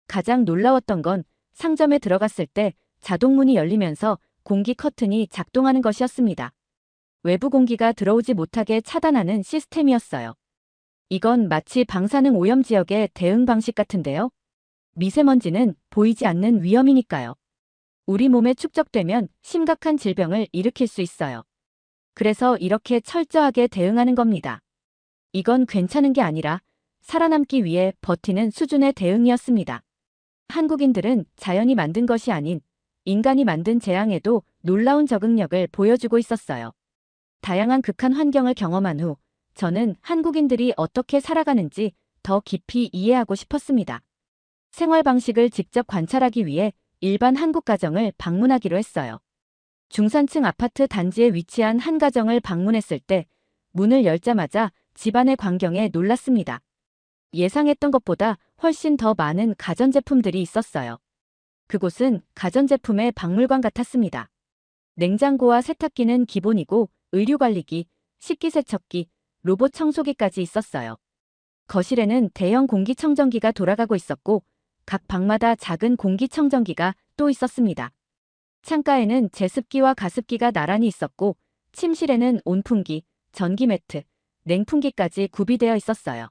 가장 놀라웠던 건 상점에 들어갔을 때 자동문이 열리면서 공기 커튼이 작동하는 것이었습니다. 외부 공기가 들어오지 못하게 차단하는 시스템이었어요. 이건 마치 방사능 오염 지역의 대응 방식 같은데요. 미세먼지는 보이지 않는 위험이니까요. 우리 몸에 축적되면 심각한 질병을 일으킬 수 있어요. 그래서 이렇게 철저하게 대응하는 겁니다. 이건 괜찮은 게 아니라 살아남기 위해 버티는 수준의 대응이었습니다. 한국인들은 자연이 만든 것이 아닌 인간이 만든 재앙에도 놀라운 적응력을 보여주고 있었어요. 다양한 극한 환경을 경험한 후 저는 한국인들이 어떻게 살아가는지 더 깊이 이해하고 싶었습니다. 생활 방식을 직접 관찰하기 위해 일반 한국 가정을 방문하기로 했어요. 중산층 아파트 단지에 위치한 한 가정을 방문했을 때 문을 열자마자 집안의 광경에 놀랐습니다. 예상했던 것보다 훨씬 더 많은 가전제품들이 있었어요. 그곳은 가전제품의 박물관 같았습니다. 냉장고와 세탁기는 기본이고 의류관리기, 식기세척기, 로봇 청소기까지 있었어요. 거실에는 대형 공기청정기가 돌아가고 있었고 각 방마다 작은 공기청정기가 또 있었습니다. 창가에는 제습기와 가습기가 나란히 있었고 침실에는 온풍기, 전기매트, 냉풍기까지 구비되어 있었어요.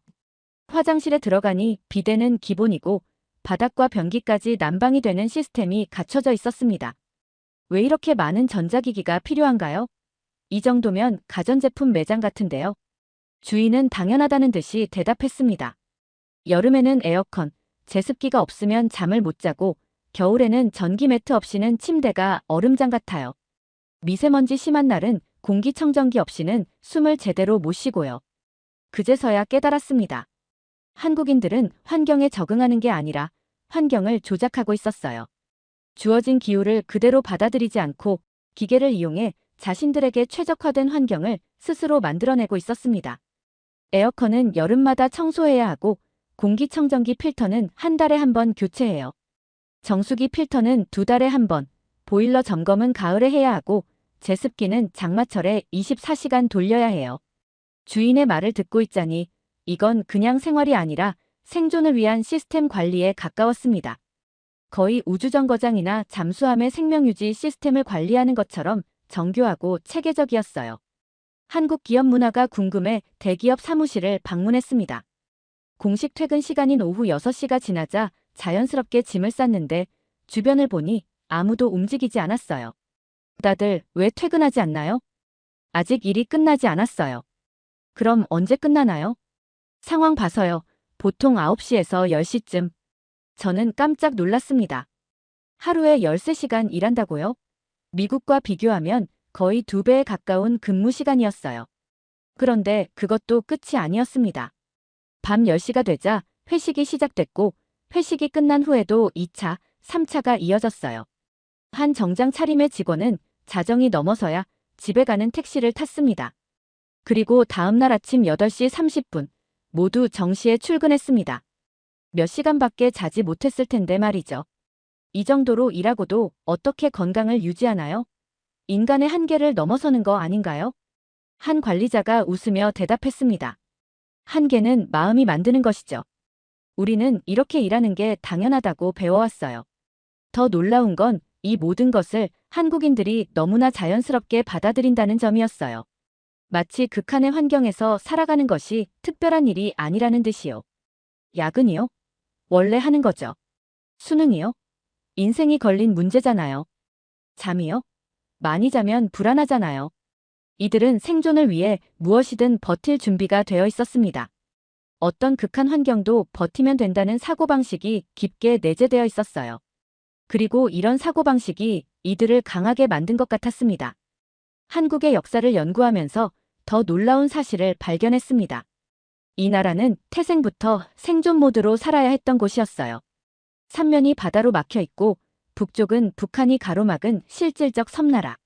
화장실에 들어가니 비데는 기본이고 바닥과 변기까지 난방이 되는 시스템이 갖춰져 있었습니다. 왜 이렇게 많은 전자기기가 필요한가요? 이 정도면 가전제품 매장 같은데요. 주인은 당연하다는 듯이 대답했습니다. 여름에는 에어컨, 제습기가 없으면 잠을 못 자고 겨울에는 전기 매트 없이는 침대가 얼음장 같아요. 미세먼지 심한 날은 공기청정기 없이는 숨을 제대로 못 쉬고요. 그제서야 깨달았습니다. 한국인들은 환경에 적응하는 게 아니라 환경을 조작하고 있었어요. 주어진 기후를 그대로 받아들이지 않고 기계를 이용해 자신들에게 최적화된 환경을 스스로 만들어내고 있었습니다. 에어컨은 여름마다 청소해야 하고 공기청정기 필터는 한 달에 한 번 교체해요. 정수기 필터는 2달에 한 번, 보일러 점검은 가을에 해야 하고 제습기는 장마철에 24시간 돌려야 해요. 주인의 말을 듣고 있자니 이건 그냥 생활이 아니라 생존을 위한 시스템 관리에 가까웠습니다. 거의 우주정거장이나 잠수함의 생명유지 시스템을 관리하는 것처럼 정교하고 체계적이었어요. 한국 기업 문화가 궁금해 대기업 사무실을 방문했습니다. 공식 퇴근 시간인 오후 6시가 지나자 자연스럽게 짐을 쌌는데 주변을 보니 아무도 움직이지 않았어요. 다들 왜 퇴근하지 않나요? 아직 일이 끝나지 않았어요. 그럼 언제 끝나나요? 상황 봐서요. 보통 9시에서 10시쯤. 저는 깜짝 놀랐습니다. 하루에 13시간 일한다고요? 미국과 비교하면 거의 2배에 가까운 근무 시간이었어요. 그런데 그것도 끝이 아니었습니다. 밤 10시가 되자 회식이 시작됐고 회식이 끝난 후에도 2차, 3차가 이어졌어요. 한 정장 차림의 직원은 자정이 넘어서야 집에 가는 택시를 탔습니다. 그리고 다음날 아침 8시 30분 모두 정시에 출근했습니다. 몇 시간밖에 자지 못했을 텐데 말이죠. 이 정도로 일하고도 어떻게 건강을 유지하나요? 인간의 한계를 넘어서는 거 아닌가요? 한 관리자가 웃으며 대답했습니다. 한계는 마음이 만드는 것이죠. 우리는 이렇게 일하는 게 당연하다고 배워왔어요. 더 놀라운 건 이 모든 것을 한국인들이 너무나 자연스럽게 받아들인다는 점이었어요. 마치 극한의 환경에서 살아가는 것이 특별한 일이 아니라는 듯이요. 야근이요? 원래 하는 거죠. 수능이요? 인생이 걸린 문제잖아요. 잠이요? 많이 자면 불안하잖아요. 이들은 생존을 위해 무엇이든 버틸 준비가 되어 있었습니다. 어떤 극한 환경도 버티면 된다는 사고방식이 깊게 내재되어 있었어요. 그리고 이런 사고방식이 이들을 강하게 만든 것 같았습니다. 한국의 역사를 연구하면서 더 놀라운 사실을 발견했습니다. 이 나라는 태생부터 생존 모드로 살아야 했던 곳이었어요. 삼면이 바다로 막혀 있고 북쪽은 북한이 가로막은 실질적 섬나라.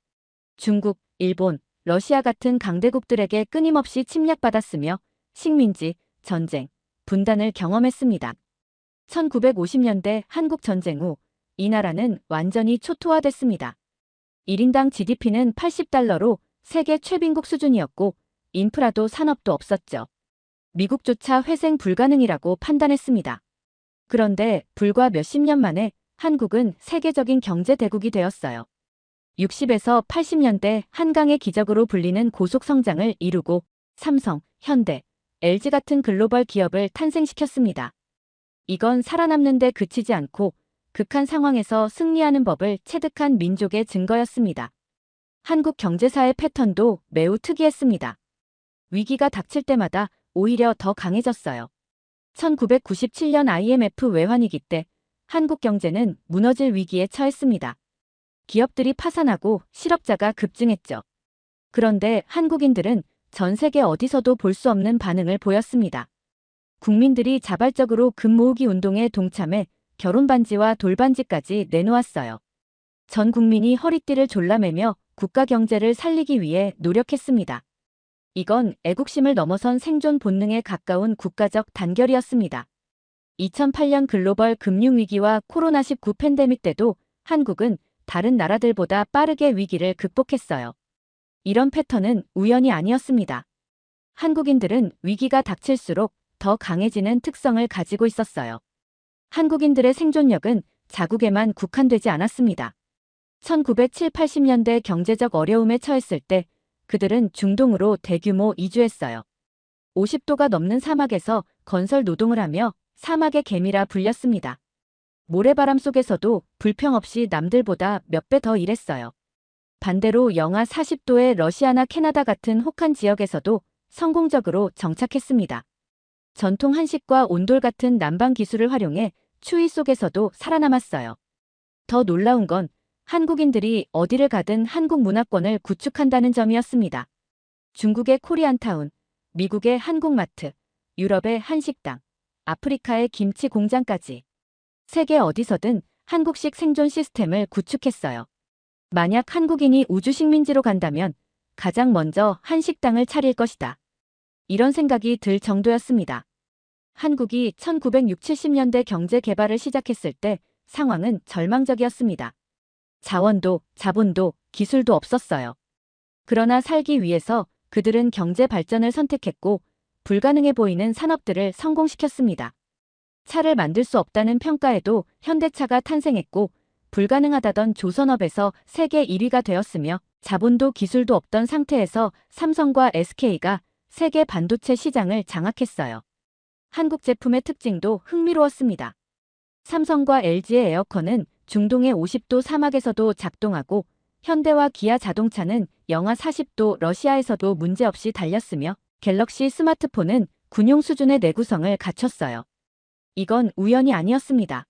중국, 일본, 러시아 같은 강대국들에게 끊임없이 침략받았으며 식민지, 전쟁, 분단을 경험했습니다. 1950년대 한국 전쟁 후 이 나라는 완전히 초토화됐습니다. 1인당 GDP는 80달러로 세계 최빈국 수준이었고 인프라도 산업도 없었죠. 미국조차 회생 불가능이라고 판단했습니다. 그런데 불과 몇십 년 만에 한국은 세계적인 경제 대국이 되었어요. 60에서 80년대 한강의 기적으로 불리는 고속 성장을 이루고 삼성, 현대, LG 같은 글로벌 기업을 탄생시켰습니다. 이건 살아남는 데 그치지 않고 극한 상황에서 승리하는 법을 체득한 민족의 증거였습니다. 한국 경제사의 패턴도 매우 특이했습니다. 위기가 닥칠 때마다 오히려 더 강해졌어요. 1997년 IMF 외환위기 때 한국 경제는 무너질 위기에 처했습니다. 기업들이 파산하고 실업자가 급증했죠. 그런데 한국인들은 전 세계 어디서도 볼 수 없는 반응을 보였습니다. 국민들이 자발적으로 금 모으기 운동에 동참해 결혼반지와 돌반지까지 내놓았어요. 전 국민이 허리띠를 졸라매며 국가 경제를 살리기 위해 노력했습니다. 이건 애국심을 넘어선 생존 본능에 가까운 국가적 단결이었습니다. 2008년 글로벌 금융위기와 코로나19 팬데믹 때도 한국은 다른 나라들보다 빠르게 위기를 극복했어요. 이런 패턴은 우연이 아니었습니다. 한국인들은 위기가 닥칠수록 더 강해지는 특성을 가지고 있었어요. 한국인들의 생존력은 자국에만 국한되지 않았습니다. 1970, 80년대 경제적 어려움에 처했을 때 그들은 중동으로 대규모 이주했어요. 50도가 넘는 사막에서 건설 노동을 하며 사막의 개미라 불렸습니다. 모래바람 속에서도 불평 없이 남들보다 몇 배 더 일했어요. 반대로 영하 40도의 러시아나 캐나다 같은 혹한 지역에서도 성공적으로 정착했습니다. 전통 한식과 온돌 같은 난방 기술을 활용해 추위 속에서도 살아남았어요. 더 놀라운 건 한국인들이 어디를 가든 한국 문화권을 구축한다는 점이었습니다. 중국의 코리안타운, 미국의 한국마트, 유럽의 한식당, 아프리카의 김치 공장까지 세계 어디서든 한국식 생존 시스템을 구축했어요. 만약 한국인이 우주식민지로 간다면 가장 먼저 한식당을 차릴 것이다. 이런 생각이 들 정도였습니다. 한국이 1960, 70년대 경제 개발을 시작했을 때 상황은 절망적이었습니다. 자원도, 자본도, 기술도 없었어요. 그러나 살기 위해서 그들은 경제 발전을 선택했고 불가능해 보이는 산업들을 성공시켰습니다. 차를 만들 수 없다는 평가에도 현대차가 탄생했고 불가능하다던 조선업에서 세계 1위가 되었으며 자본도 기술도 없던 상태에서 삼성과 SK가 세계 반도체 시장을 장악했어요. 한국 제품의 특징도 흥미로웠습니다. 삼성과 LG의 에어컨은 중동의 50도 사막에서도 작동하고 현대와 기아 자동차는 영하 40도 러시아에서도 문제없이 달렸으며 갤럭시 스마트폰은 군용 수준의 내구성을 갖췄어요. 이건 우연이 아니었습니다.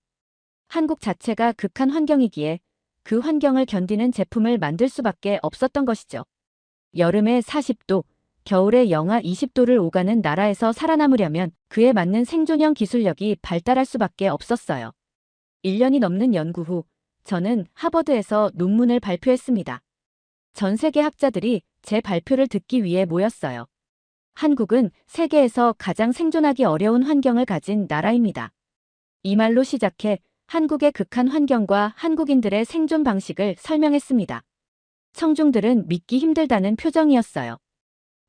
한국 자체가 극한 환경이기에 그 환경을 견디는 제품을 만들 수밖에 없었던 것이죠. 여름에 40도, 겨울에 영하 20도를 오가는 나라에서 살아남으려면 그에 맞는 생존형 기술력이 발달할 수밖에 없었어요. 1년이 넘는 연구 후 저는 하버드에서 논문을 발표했습니다. 전 세계 학자들이 제 발표를 듣기 위해 모였어요. 한국은 세계에서 가장 생존하기 어려운 환경을 가진 나라입니다. 이 말로 시작해 한국의 극한 환경과 한국인들의 생존 방식을 설명했습니다. 청중들은 믿기 힘들다는 표정이었어요.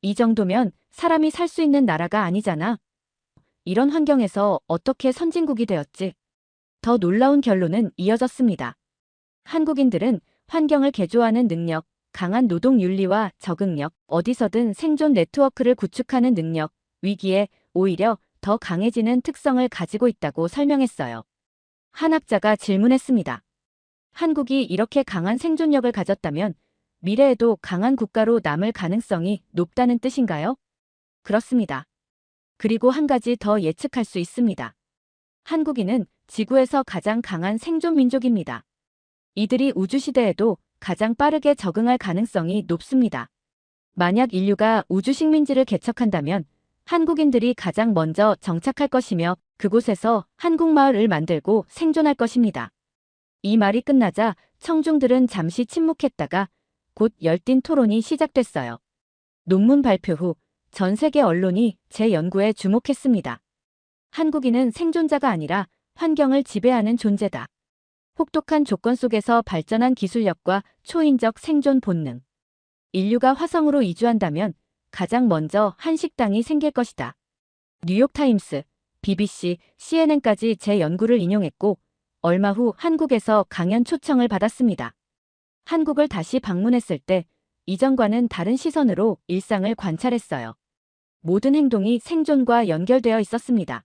이 정도면 사람이 살 수 있는 나라가 아니잖아. 이런 환경에서 어떻게 선진국이 되었지? 더 놀라운 결론은 이어졌습니다. 한국인들은 환경을 개조하는 능력, 강한 노동 윤리와 적응력, 어디서든 생존 네트워크를 구축하는 능력, 위기에 오히려 더 강해지는 특성을 가지고 있다고 설명했어요. 한 학자가 질문했습니다. 한국이 이렇게 강한 생존력을 가졌다면 미래에도 강한 국가로 남을 가능성이 높다는 뜻인가요? 그렇습니다. 그리고 한 가지 더 예측할 수 있습니다. 한국인은 지구에서 가장 강한 생존 민족입니다. 이들이 우주시대에도 가장 빠르게 적응할 가능성이 높습니다. 만약 인류가 우주 식민지를 개척한다면 한국인들이 가장 먼저 정착할 것이며 그곳에서 한국마을을 만들고 생존할 것입니다. 이 말이 끝나자 청중들은 잠시 침묵했다가 곧 열띤 토론이 시작됐어요. 논문 발표 후 전 세계 언론이 제 연구에 주목했습니다. 한국인은 생존자가 아니라 환경을 지배하는 존재다. 혹독한 조건 속에서 발전한 기술력과 초인적 생존 본능. 인류가 화성으로 이주한다면 가장 먼저 한식당이 생길 것이다. 뉴욕타임스, BBC, CNN까지 제 연구를 인용했고 얼마 후 한국에서 강연 초청을 받았습니다. 한국을 다시 방문했을 때 이전과는 다른 시선으로 일상을 관찰했어요. 모든 행동이 생존과 연결되어 있었습니다.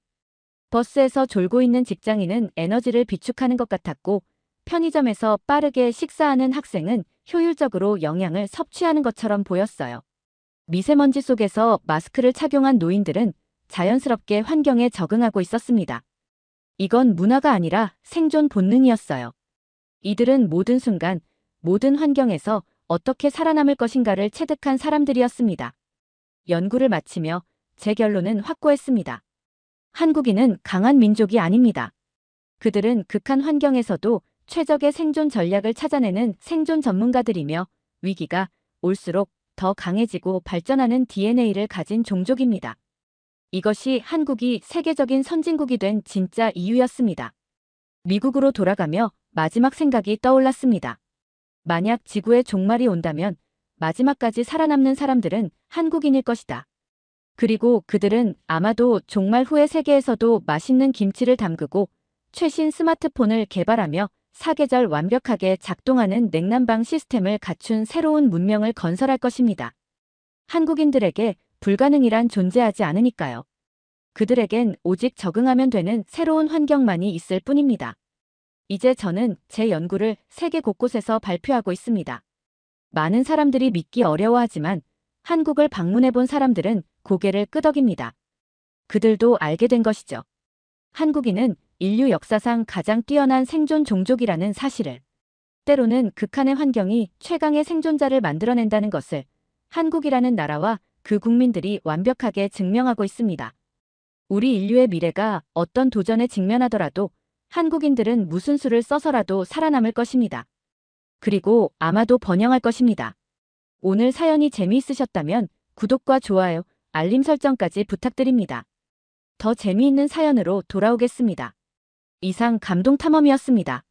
버스에서 졸고 있는 직장인은 에너지를 비축하는 것 같았고 편의점에서 빠르게 식사하는 학생은 효율적으로 영양을 섭취하는 것처럼 보였어요. 미세먼지 속에서 마스크를 착용한 노인들은 자연스럽게 환경에 적응하고 있었습니다. 이건 문화가 아니라 생존 본능이었어요. 이들은 모든 순간, 모든 환경에서 어떻게 살아남을 것인가를 체득한 사람들이었습니다. 연구를 마치며 제 결론은 확고했습니다. 한국인은 강한 민족이 아닙니다. 그들은 극한 환경에서도 최적의 생존 전략을 찾아내는 생존 전문가들이며 위기가 올수록 더 강해지고 발전하는 DNA를 가진 종족입니다. 이것이 한국이 세계적인 선진국이 된 진짜 이유였습니다. 미국으로 돌아가며 마지막 생각이 떠올랐습니다. 만약 지구의 종말이 온다면 마지막까지 살아남는 사람들은 한국인일 것이다. 그리고 그들은 아마도 종말 후의 세계에서도 맛있는 김치를 담그고 최신 스마트폰을 개발하며 사계절 완벽하게 작동하는 냉난방 시스템을 갖춘 새로운 문명을 건설할 것입니다. 한국인들에게 불가능이란 존재하지 않으니까요. 그들에겐 오직 적응하면 되는 새로운 환경만이 있을 뿐입니다. 이제 저는 제 연구를 세계 곳곳에서 발표하고 있습니다. 많은 사람들이 믿기 어려워하지만 한국을 방문해 본 사람들은 고개를 끄덕입니다. 그들도 알게 된 것이죠. 한국인은 인류 역사상 가장 뛰어난 생존 종족이라는 사실을, 때로는 극한의 환경이 최강의 생존자를 만들어낸다는 것을 한국이라는 나라와 그 국민들이 완벽하게 증명하고 있습니다. 우리 인류의 미래가 어떤 도전에 직면하더라도 한국인들은 무슨 수를 써서라도 살아남을 것입니다. 그리고 아마도 번영할 것입니다. 오늘 사연이 재미있으셨다면 구독과 좋아요, 알림 설정까지 부탁드립니다. 더 재미있는 사연으로 돌아오겠습니다. 이상 감동탐험이었습니다.